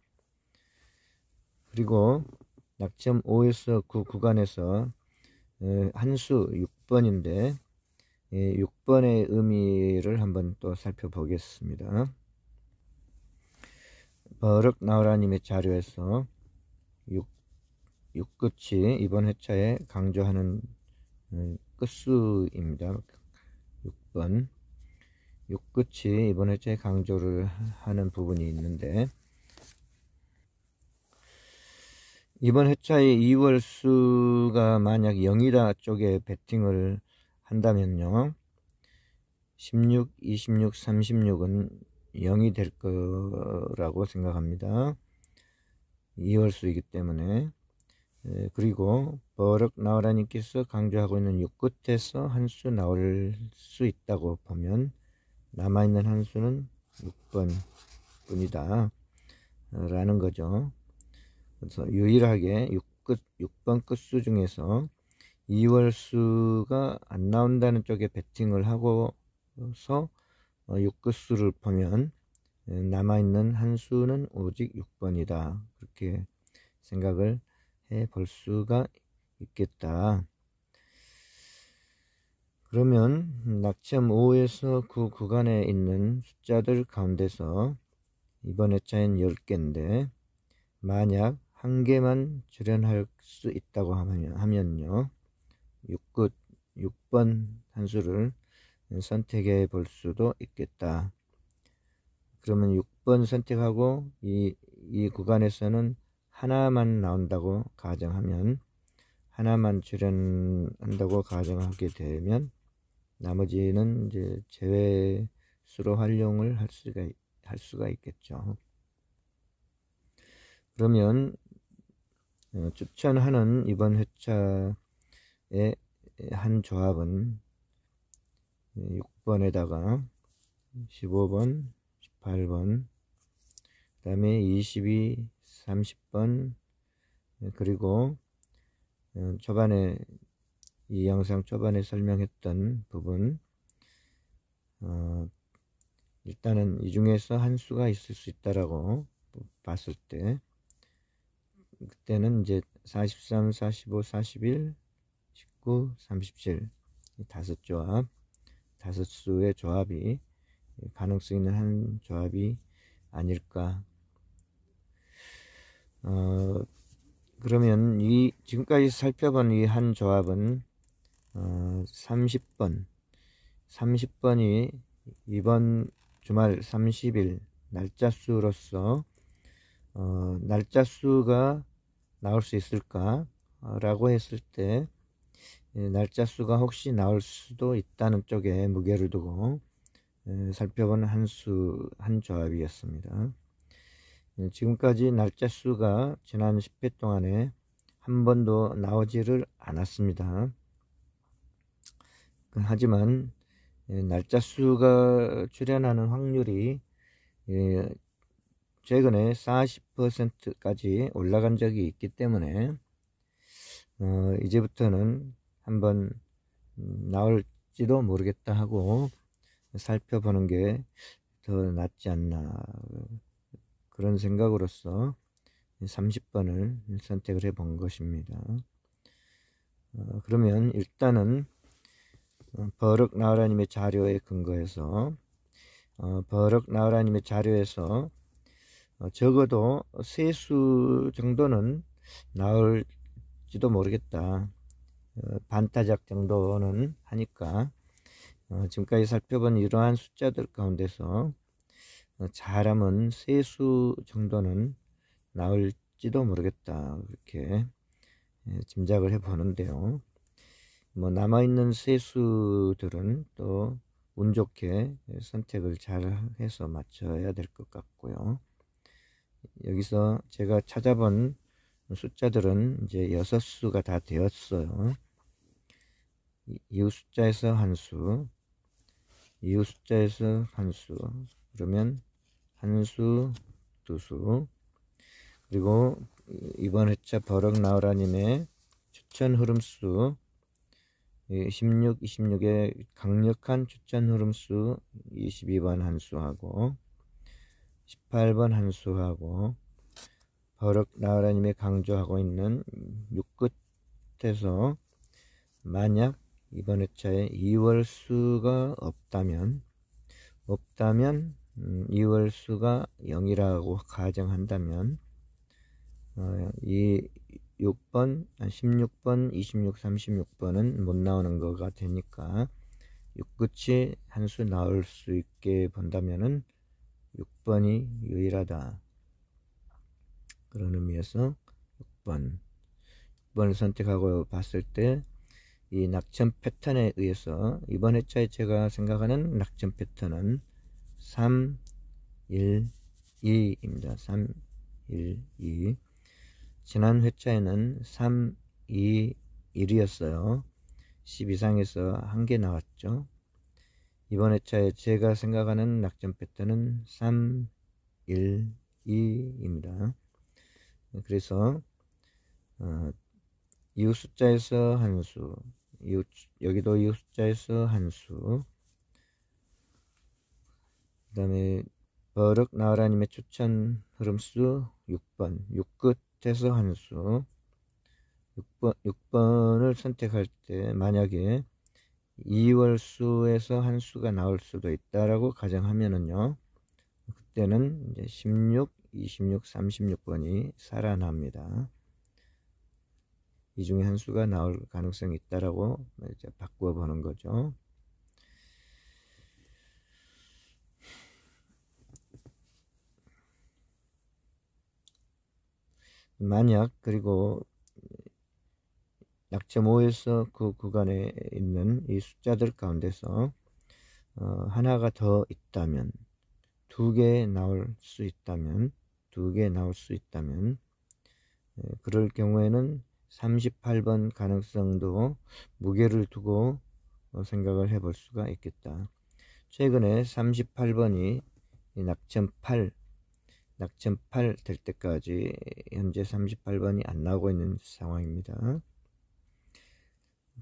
그리고 낙점 5에서 9 구간에서 한 수 6번인데 6번의 의미를 한번 또 살펴보겠습니다. 버럭 나우라님의 자료에서 6끝이 이번 회차에 강조하는 끝수입니다. 6번 6끝이 이번 회차에 강조를 하는 부분이 있는데, 이번 회차의 2월 수가 만약 0이다 쪽에 베팅을 한다면요, 16, 26, 36은 0이 될 거라고 생각합니다. 2월 수이기 때문에. 그리고 버럭 나우라님께서 강조하고 있는 6끝에서 한 수 나올 수 있다고 보면 남아있는 한 수는 6번 뿐이다 라는 거죠. 그래서 유일하게 6번 끝수 중에서 2월 수가 안 나온다는 쪽에 베팅을 하고서 6끝수를 보면 남아있는 한 수는 오직 6번이다, 그렇게 생각을 해 볼 수가 있겠다. 그러면 낙점 5에서 9 구간에 있는 숫자들 가운데서 이번 회차엔 10개인데 만약 한 개만 출현할 수 있다고 하면요, 6번 한 수를 선택해 볼 수도 있겠다. 그러면 6번 선택하고 이 구간에서는 하나만 나온다고 가정하면, 하나만 출현한다고 가정하게 되면 나머지는 이제 제외수로 활용을 할 수가 있겠죠. 그러면 추천하는 이번 회차의 한 조합은 6번에다가 15번, 18번, 그 다음에 22, 30번, 그리고 초반에 이 영상 초반에 설명했던 부분, 일단은 이 중에서 한 수가 있을 수 있다라고 봤을 때, 그때는 이제 43, 45, 41, 19, 37 이 다섯 조합, 다섯 수의 조합이 가능성 있는 한 조합이 아닐까. 그러면 이 지금까지 살펴본 이 한 조합은 30번이 이번 주말 30일 날짜 수로서 날짜 수가 나올 수 있을까 라고 했을 때 날짜 수가 혹시 나올 수도 있다는 쪽에 무게를 두고 살펴본 한 조합이었습니다. 지금까지 날짜 수가 지난 10회 동안에 한 번도 나오지를 않았습니다. 하지만 날짜 수가 출현하는 확률이 최근에 40%까지 올라간 적이 있기 때문에 이제부터는 한번 나올지도 모르겠다 하고 살펴보는 게 더 낫지 않나, 그런 생각으로서 30번을 선택을 해 본 것입니다. 그러면 일단은 버럭 나우라님의 자료에 근거해서 버럭 나우라님의 자료에서 적어도 세수 정도는 나올지도 모르겠다, 반타작 정도는 하니까 지금까지 살펴본 이러한 숫자들 가운데서 잘하면 세수 정도는 나올지도 모르겠다, 그렇게 짐작을 해 보는데요. 뭐 남아있는 세수들은 또 운 좋게 선택을 잘 해서 맞춰야 될 것 같고요. 여기서 제가 찾아본 숫자들은 이제 6수가 다 되었어요. 이후 숫자에서 한 수, 이후 숫자에서 한 수, 그러면 한 수, 두 수, 그리고 이번 회차 버럭 나우라님의 추천 흐름수 16, 26의 강력한 추천 흐름수 22번 한 수하고 18번 한 수하고 버럭 나우라님의 강조하고 있는 6끝에서 만약 이번 회차에 2월 수가 없다면 2월 수가 0이라고 가정한다면 이 6번, 16번, 26, 36번은 못 나오는 거가 되니까 6끝이 한 수 나올 수 있게 본다면은 6번이 유일하다, 그런 의미에서 6번을 선택하고 봤을 때 이 낙점 패턴에 의해서 이번 회차에 제가 생각하는 낙점 패턴은 3, 1, 2입니다. 3, 1, 2. 지난 회차에는 3, 2, 1이었어요. 10 이상에서 1개 나왔죠. 이번 회차에 제가 생각하는 낙점 패턴은 3, 1, 2입니다. 그래서 이후 숫자에서 한 수, 여기도 이후 숫자에서 한 수, 그 다음에 버럭 나우라님의 추천 흐름수 6번, 6끝에서 한 수, 6번을 선택할 때 만약에 2월 수에서 한 수가 나올 수도 있다라고 가정하면은요, 그때는 이제 16, 26, 36번이 살아납니다. 이 중에 한 수가 나올 가능성이 있다라고 이제 바꾸어 보는 거죠. 만약 그리고 낙점 5에서 그 구간에 있는 이 숫자들 가운데서 하나가 더 있다면, 2개 나올 수 있다면, 2개 나올 수 있다면, 그럴 경우에는 38번 가능성도 무게를 두고 생각을 해볼 수가 있겠다. 최근에 38번이 낙점 8 될 때까지 현재 38번이 안 나오고 있는 상황입니다.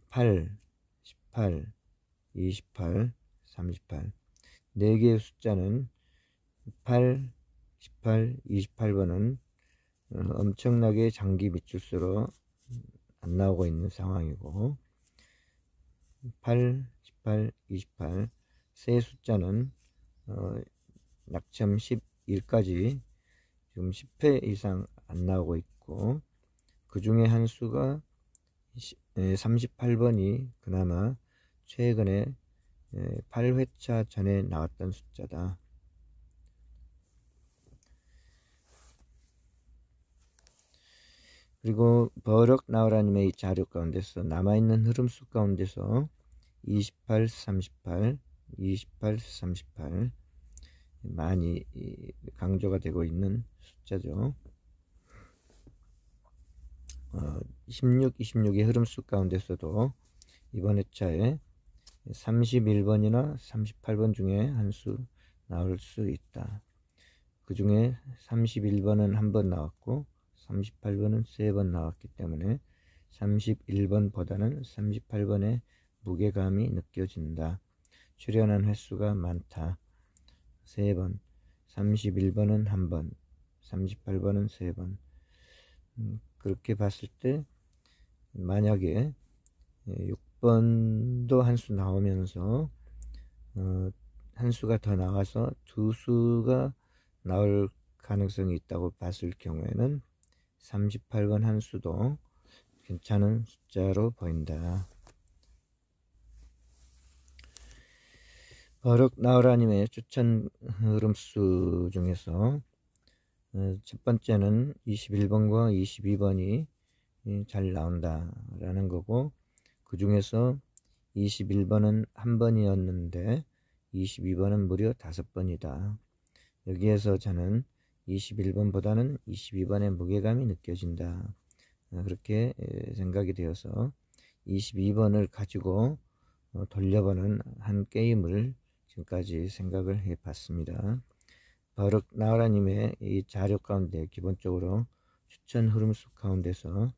8, 18, 28, 38 4개의 숫자는 8, 18, 28번은 엄청나게 장기 밑줄수로 안 나오고 있는 상황이고 8, 18, 28 세 숫자는 낙점 11까지 지금 10회 이상 안 나오고 있고 그 중에 한 수가 38번이 그나마 최근에 8회차 전에 나왔던 숫자다. 그리고 버럭 나우라님의 이 자료 가운데서 남아있는 흐름수 가운데서 28, 38, 28, 38 많이 강조가 되고 있는 숫자죠. 16, 26의 흐름수 가운데서도 이번 회차에 31번이나 38번 중에 한 수 나올 수 있다. 그 중에 31번은 한 번 나왔고 38번은 3번 나왔기 때문에 31번보다는 38번의 무게감이 느껴진다. 출연한 횟수가 많다. 3번, 31번은 한 번, 38번은 3번. 그렇게 봤을 때 만약에 6번도 한 수 나오면서 한 수가 더 나와서 두 수가 나올 가능성이 있다고 봤을 경우에는 38번 한 수도 괜찮은 숫자로 보인다. 버럭 나우라님의 추천 흐름수 중에서 첫 번째는 21번과 22번이 잘 나온다 라는 거고, 그 중에서 21번은 한 번이었는데 22번은 무려 5번이다. 여기에서 저는 21번보다는 22번의 무게감이 느껴진다. 그렇게 생각이 되어서 22번을 가지고 돌려보는 한 게임을 지금까지 생각을 해 봤습니다. 버럭 나우라님의 이 자료 가운데 기본적으로 추천 흐름수 가운데서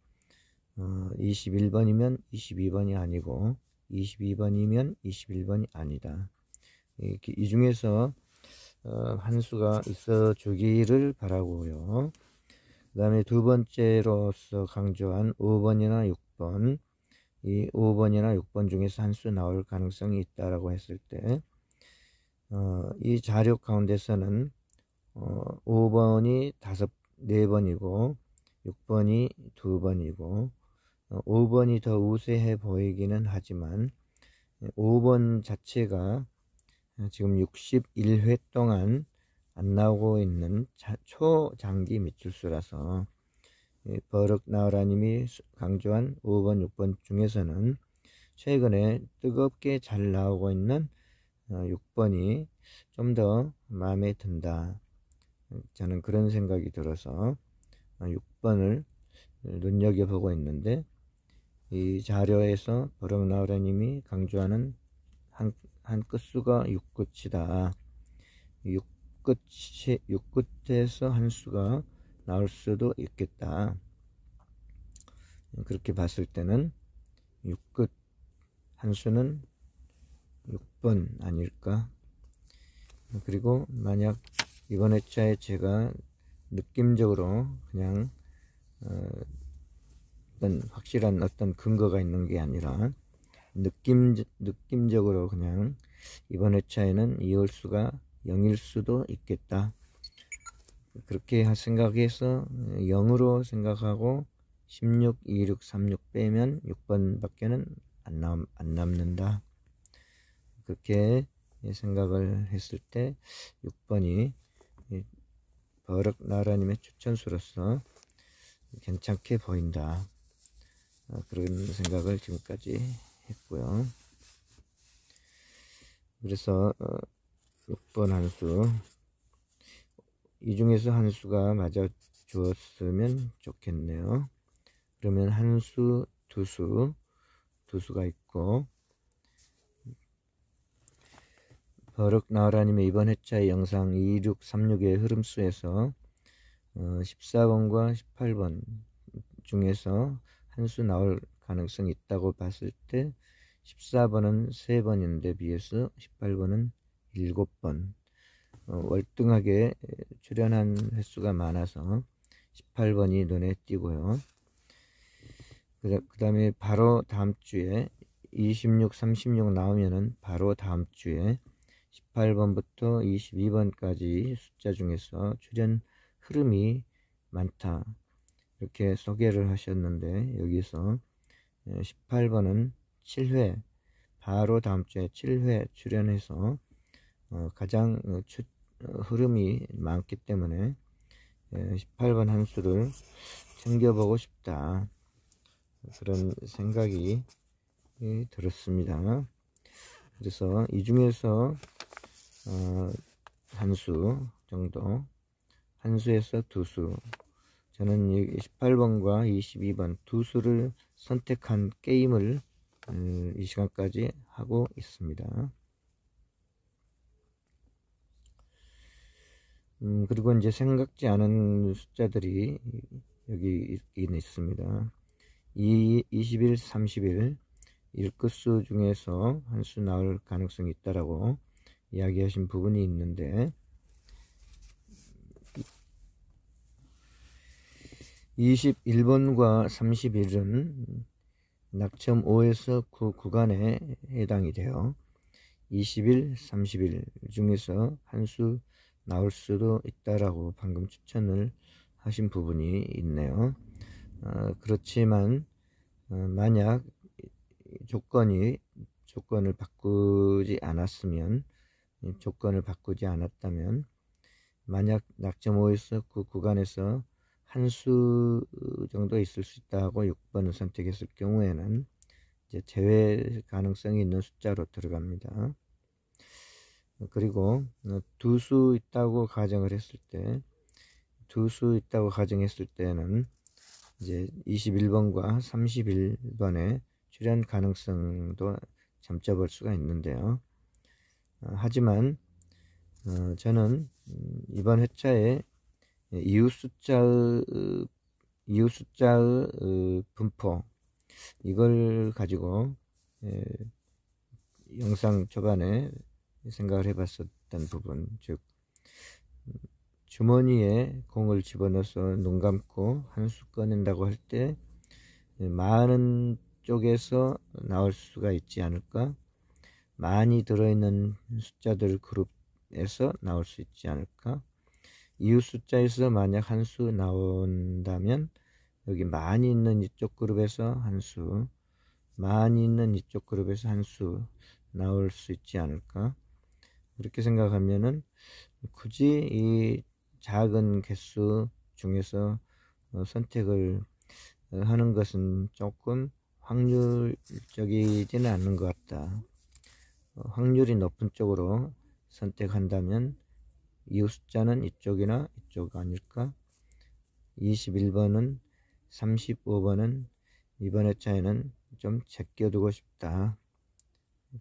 21번이면 22번이 아니고 22번이면 21번이 아니다. 이 중에서 한 수가 있어 주기를 바라고요. 그 다음에 두 번째로서 강조한 5번이나 6번, 이 5번이나 6번 중에서 한 수 나올 가능성이 있다라고 했을 때, 이 자료 가운데서는 5번이 4번이고 6번이 2번이고 5번이 더 우세해 보이기는 하지만 5번 자체가 지금 61회 동안 안 나오고 있는 초장기 미출수라서 버럭 나우라님이 강조한 5번, 6번 중에서는 최근에 뜨겁게 잘 나오고 있는 6번이 좀 더 마음에 든다. 저는 그런 생각이 들어서 6번을 눈여겨보고 있는데, 이 자료에서 버럭 나우라님이 강조하는 한 끝수가 6끝이다. 6끝에서 한 수가 나올 수도 있겠다. 그렇게 봤을 때는 6끝 한 수는 6번 아닐까. 그리고 만약 이번 회차에 제가 느낌적으로 그냥 어떤 확실한 어떤 근거가 있는 게 아니라 느낌적으로 그냥 이번 회차에는 2올 수가 0일 수도 있겠다. 그렇게 생각해서 0으로 생각하고 16, 26, 36 빼면 6번 밖에는 안 남는다. 그렇게 생각을 했을 때 6번이 버럭 나우라님의 추천수로서 괜찮게 보인다. 그런 생각을 지금까지 했고요. 그래서 6번 한 수, 이 중에서 한 수가 맞아 주었으면 좋겠네요. 그러면 한 수, 두 수가 있고, 버럭 나우라님의 이번 회차의 영상 2636의 흐름수에서 14번과 18번 중에서 한 수 나올 가능성이 있다고 봤을 때 14번은 3번인데 비해서 18번은 7번, 월등하게 출연한 횟수가 많아서 18번이 눈에 띄고요. 그 다음에 바로 다음 주에 26, 36 나오면은 바로 다음 주에 18번부터 22번까지 숫자 중에서 출연 흐름이 많다, 이렇게 소개를 하셨는데, 여기서 18번은 7회, 바로 다음 주에 7회 출연해서 가장 흐름이 많기 때문에 18번 한 수를 챙겨보고 싶다. 그런 생각이 들었습니다. 그래서 이 중에서 한 수 정도, 한 수에서 두 수, 저는 18번과 22번 두 수를 선택한 게임을 이 시간까지 하고 있습니다. 그리고 이제 생각지 않은 숫자들이 여기 있긴 있습니다. 21, 31 일끝수 중에서 한 수 나올 가능성이 있다라고 이야기하신 부분이 있는데, 21번과 31은 낙점 5에서 9 구간에 해당이 돼요. 21, 31 중에서 한 수 나올 수도 있다라고 방금 추천을 하신 부분이 있네요. 그렇지만 만약 조건을 바꾸지 않았다면, 만약 낙점 5에서 그 구간에서 한 수 정도 있을 수 있다고 6번을 선택했을 경우에는 이제 제외 가능성이 있는 숫자로 들어갑니다. 그리고 두 수 있다고 가정했을 때는 이제 21번과 31번의 출현 가능성도 점쳐볼 수가 있는데요. 하지만 저는 이번 회차에 이웃 숫자의 분포, 이걸 가지고 영상 초반에 생각을 해봤었던 부분, 즉 주머니에 공을 집어넣어서 눈 감고 한 수 꺼낸다고 할 때 많은 쪽에서 나올 수가 있지 않을까, 많이 들어있는 숫자들 그룹에서 나올 수 있지 않을까, 이웃 숫자에서 만약 한 수 나온다면 여기 많이 있는 이쪽 그룹에서 한 수, 많이 있는 이쪽 그룹에서 한 수 나올 수 있지 않을까, 그렇게 생각하면은 굳이 이 작은 개수 중에서 선택을 하는 것은 조금 확률적이지는 않는 것 같다. 확률이 높은 쪽으로 선택한다면 이웃 숫자는 이쪽이나 이쪽 아닐까? 21번은 35번은 이번 회차에는 좀 제껴두고 싶다.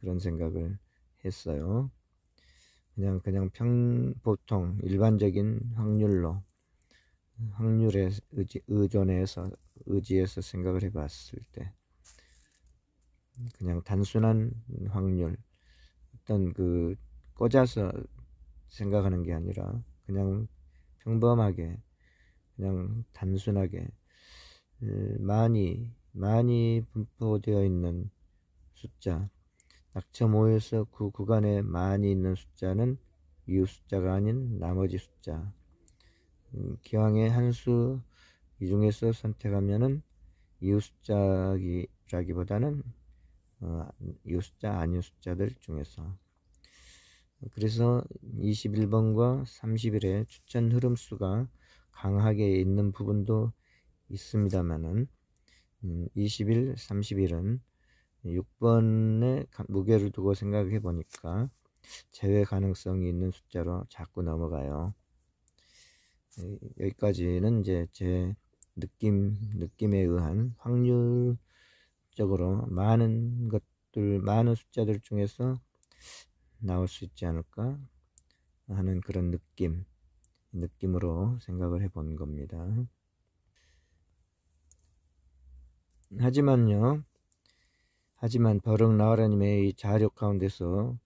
그런 생각을 했어요. 그냥 보통 일반적인 확률에 의지해서 생각을 해봤을 때, 그냥 단순한 확률, 어떤 꽂아서 생각하는 게 아니라 그냥 평범하게, 그냥 단순하게 많이 분포되어 있는 숫자, 낙점 5에서 9 구간에 많이 있는 숫자는 이웃 숫자가 아닌 나머지 숫자, 기왕에 한 수 이 중에서 선택하면은 이웃 숫자라기보다는 이웃 숫자 아닌 숫자들 중에서, 그래서 21번과 31의 추천 흐름수가 강하게 있는 부분도 있습니다만은 21, 31은 6번에 무게를 두고 생각해 보니까 제외 가능성이 있는 숫자로 자꾸 넘어가요. 여기까지는 이제 제 느낌에 의한 확률적으로 많은 숫자들 중에서 나올 수 있지 않을까 하는 그런 느낌으로 생각을 해본 겁니다. 하지만 버럭 나와라님의 이 자료 가운데서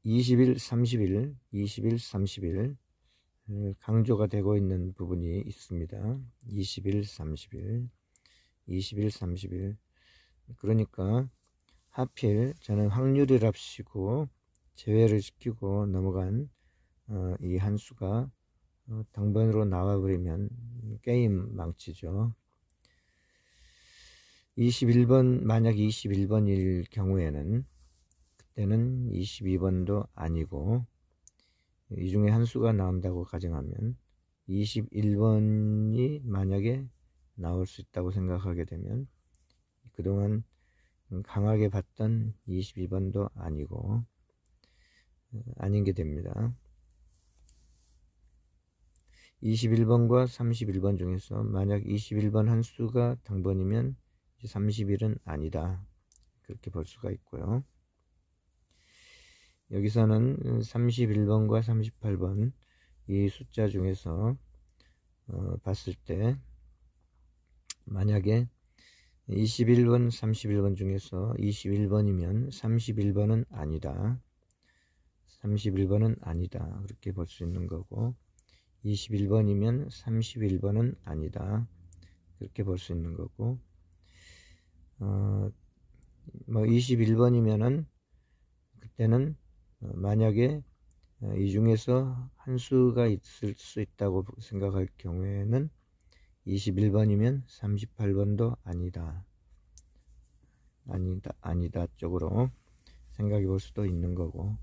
21, 30일 강조가 되고 있는 부분이 있습니다. 21, 30일 그러니까 하필 저는 확률이랍시고 제외를 시키고 넘어간 이 한 수가 당번으로 나와버리면 게임 망치죠. 21번, 만약 21번일 경우에는 그때는 22번도 아니고 이 중에 한 수가 나온다고 가정하면 21번이 만약에 나올 수 있다고 생각하게 되면 그동안 강하게 봤던 22번도 아니고 아닌 게 됩니다. 21번과 31번 중에서 만약 21번 한 수가 당번이면 30일은 아니다, 그렇게 볼 수가 있고요. 여기서는 31번과 38번 이 숫자 중에서 봤을 때 만약에 21번, 31번 중에서 21번이면 31번은 아니다, 31번은 아니다, 그렇게 볼 수 있는 거고, 21번이면 31번은 아니다, 그렇게 볼 수 있는 거고, 뭐 21번이면은 그때는 만약에 이 중에서 한 수가 있을 수 있다고 생각할 경우에는 21번이면 38번도 아니다 쪽으로 생각해 볼 수도 있는 거고,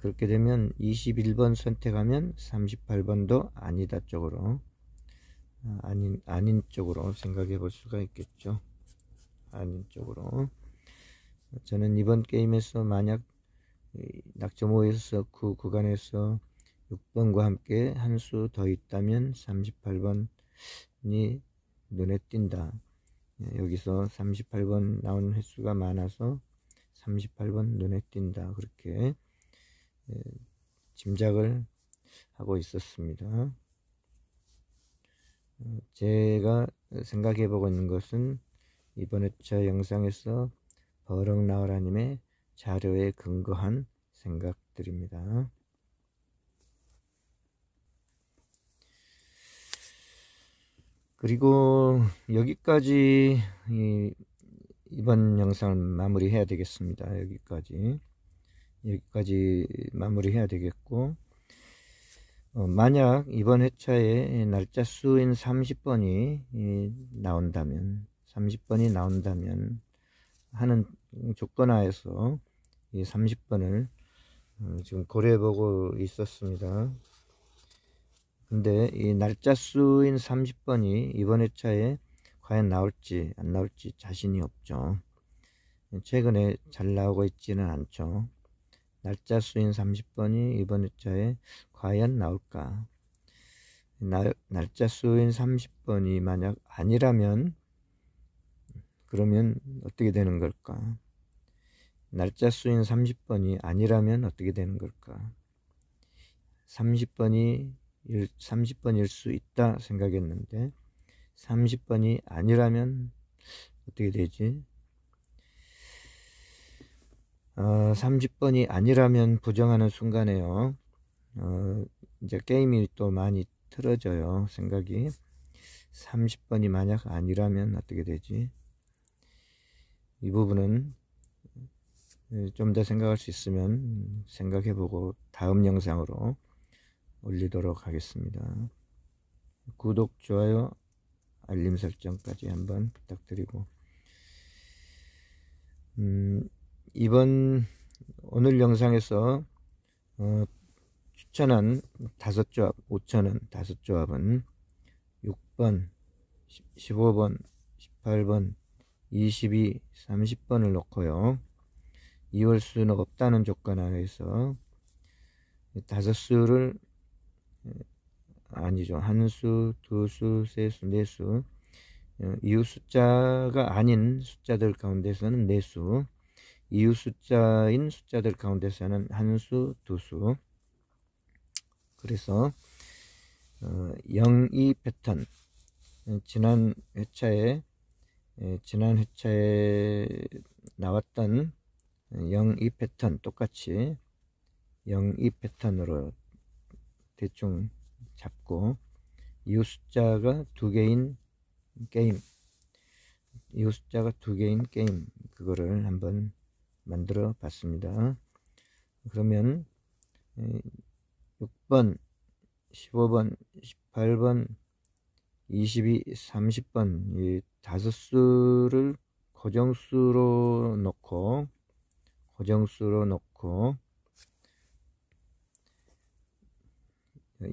그렇게 되면 21번 선택하면 38번도 아니다 쪽으로 아닌 쪽으로 생각해 볼 수가 있겠죠. 아닌 쪽으로. 저는 이번 게임에서 만약 낙점 5에서 9 구간에서 6번과 함께 한 수 더 있다면 38번이 눈에 띈다. 여기서 38번 나온 횟수가 많아서 38번 눈에 띈다, 그렇게 짐작을 하고 있었습니다. 제가 생각해 보고 있는 것은 이번 회차 영상에서 버럭나오라님의 자료에 근거한 생각들입니다. 그리고 여기까지 이번 영상을 마무리해야 되겠습니다. 여기까지 마무리해야 되겠고, 만약 이번 회차에 날짜 수인 30번이 나온다면 하는 조건하에서 이 30번을 지금 고려해보고 있었습니다. 근데 이 날짜 수인 30번이 이번 회차에 과연 나올지 안 나올지 자신이 없죠. 최근에 잘 나오고 있지는 않죠. 날짜 수인 30번이 이번 회차에 과연 나올까? 날짜 수인 30번이 만약 아니라면 그러면 어떻게 되는 걸까? 날짜 수인 30번이 아니라면 어떻게 되는 걸까? 30번일 수 있다 생각했는데 30번이 아니라면 어떻게 되지? 30번이 아니라면 부정하는 순간에요, 이제 게임이 또 많이 틀어져요. 생각이 30번이 만약 아니라면 어떻게 되지? 이 부분은 좀 더 생각할 수 있으면 생각해보고 다음 영상으로 올리도록 하겠습니다. 구독, 좋아요, 알림 설정까지 한번 부탁드리고, 오늘 영상에서 추천한 5조합, 5,000원 5조합은 6번, 15번, 18번, 22, 30번을 놓고요. 이을 수는 없다는 조건 하에서 5수를 아니죠. 한 수, 두 수, 세 수, 네 수, 이웃 숫자가 아닌 숫자들 가운데서는 네 수, 이웃 숫자인 숫자들 가운데서는 한 수, 두 수. 그래서 0, 2 패턴, 지난 회차에 나왔던 0, 2 패턴 똑같이 0, 2 패턴으로 대충 잡고, 이웃 숫자가 2개인 게임, 그거를 한번 만들어 봤습니다. 그러면 6번, 15번, 18번, 22, 30번 이 5수를 고정수로 놓고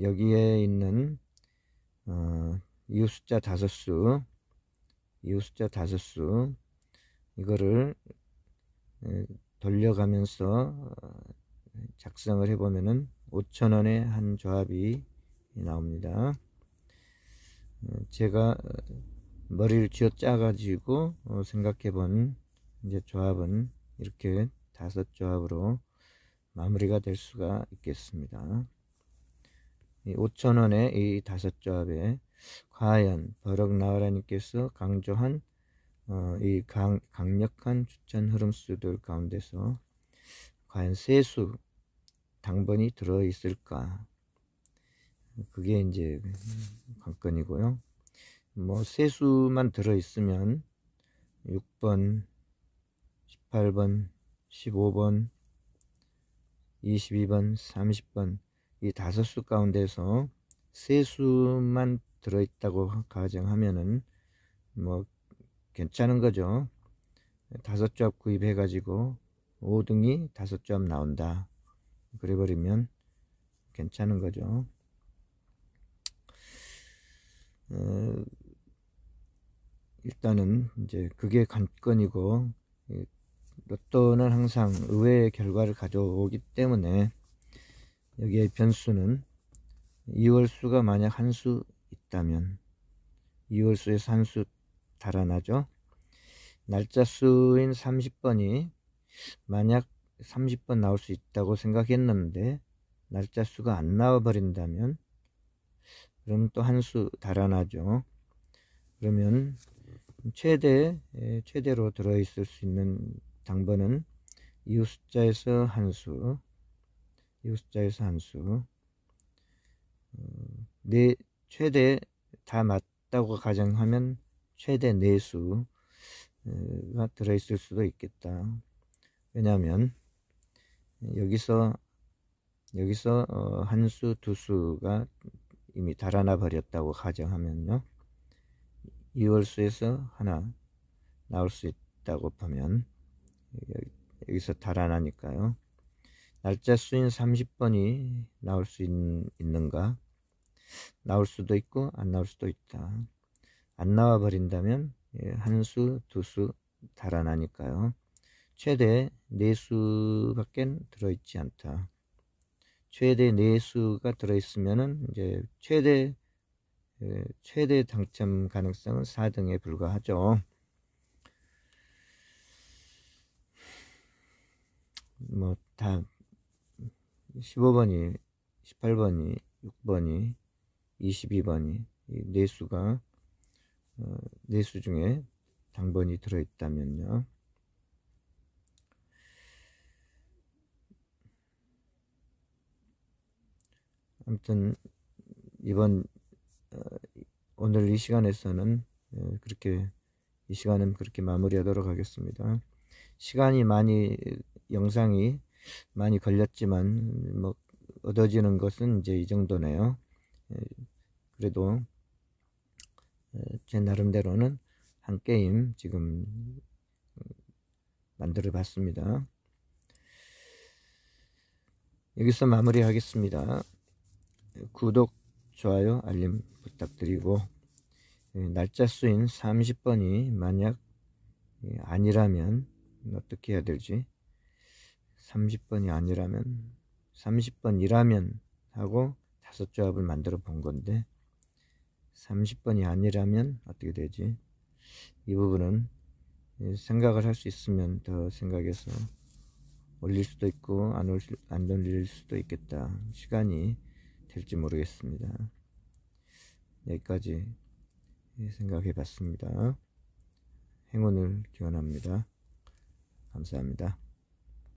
여기에 있는 이웃 숫자 5수, 이거를 돌려가면서 작성을 해보면은 5,000원의 한 조합이 나옵니다. 제가 머리를 쥐어 짜 가지고 생각해 본 이제 조합은 이렇게 5조합으로 마무리가 될 수가 있겠습니다. 이 5,000원의 이 5조합에 과연 버럭 나와라님께서 강조한 이 강력한 추천 흐름수들 가운데서 과연 세수 당번이 들어 있을까, 그게 이제 관건이고요. 뭐 세수만 들어 있으면 6번, 18번, 15번, 22번, 30번 이 5수 가운데서 세수만 들어 있다고 가정하면은 뭐 괜찮은 거죠. 5조합 구입해 가지고 5등이 5조합 나온다 그래 버리면 괜찮은 거죠. 일단은 이제 그게 관건이고, 로또는 항상 의외의 결과를 가져오기 때문에 여기에 변수는 2월수가 만약 한 수 있다면 2월수에서 한 수 달아나죠. 날짜 수인 30번이 만약 30번 나올 수 있다고 생각했는데 날짜 수가 안 나와 버린다면 그러면 또 한 수 달아나죠. 그러면 최대로 들어있을 수 있는 당번은 이웃 숫자에서 한 수, 최대 다 맞다고 가정하면 최대 4수가 들어있을 수도 있겠다. 왜냐하면 여기서 한 수, 2수가 이미 달아나 버렸다고 가정하면요, 2월수에서 하나 나올 수 있다고 보면 여기서 달아나니까요. 날짜 수인 30번이 나올 수 있는가? 나올 수도 있고 안 나올 수도 있다. 안 나와 버린다면 한 수, 2수 달아나니까요. 최대 4수밖에 들어있지 않다. 최대 4수가 들어있으면은 이제 최대 당첨 가능성은 4등에 불과하죠. 뭐 다 15번이, 18번이, 6번이, 22번이 이 4수가 4수 중에 당번이 들어있다면요, 아무튼 오늘 이 시간에서는 이 시간은 그렇게 마무리하도록 하겠습니다. 영상이 많이 걸렸지만 뭐 얻어지는 것은 이제 이 정도네요. 그래도 제 나름대로는 한 게임 지금 만들어 봤습니다. 여기서 마무리하겠습니다. 구독, 좋아요, 알림 부탁드리고, 날짜 수인 30번이 만약 아니라면 어떻게 해야 되지? 30번이 아니라면 30번이라면 하고 5조합을 만들어 본 건데 30번이 아니라면 어떻게 되지? 이 부분은 생각을 할 수 있으면 더 생각해서 올릴 수도 있고 안 올릴 수도 있겠다. 시간이 될지 모르겠습니다. 여기까지 생각해 봤습니다. 행운을 기원합니다. 감사합니다.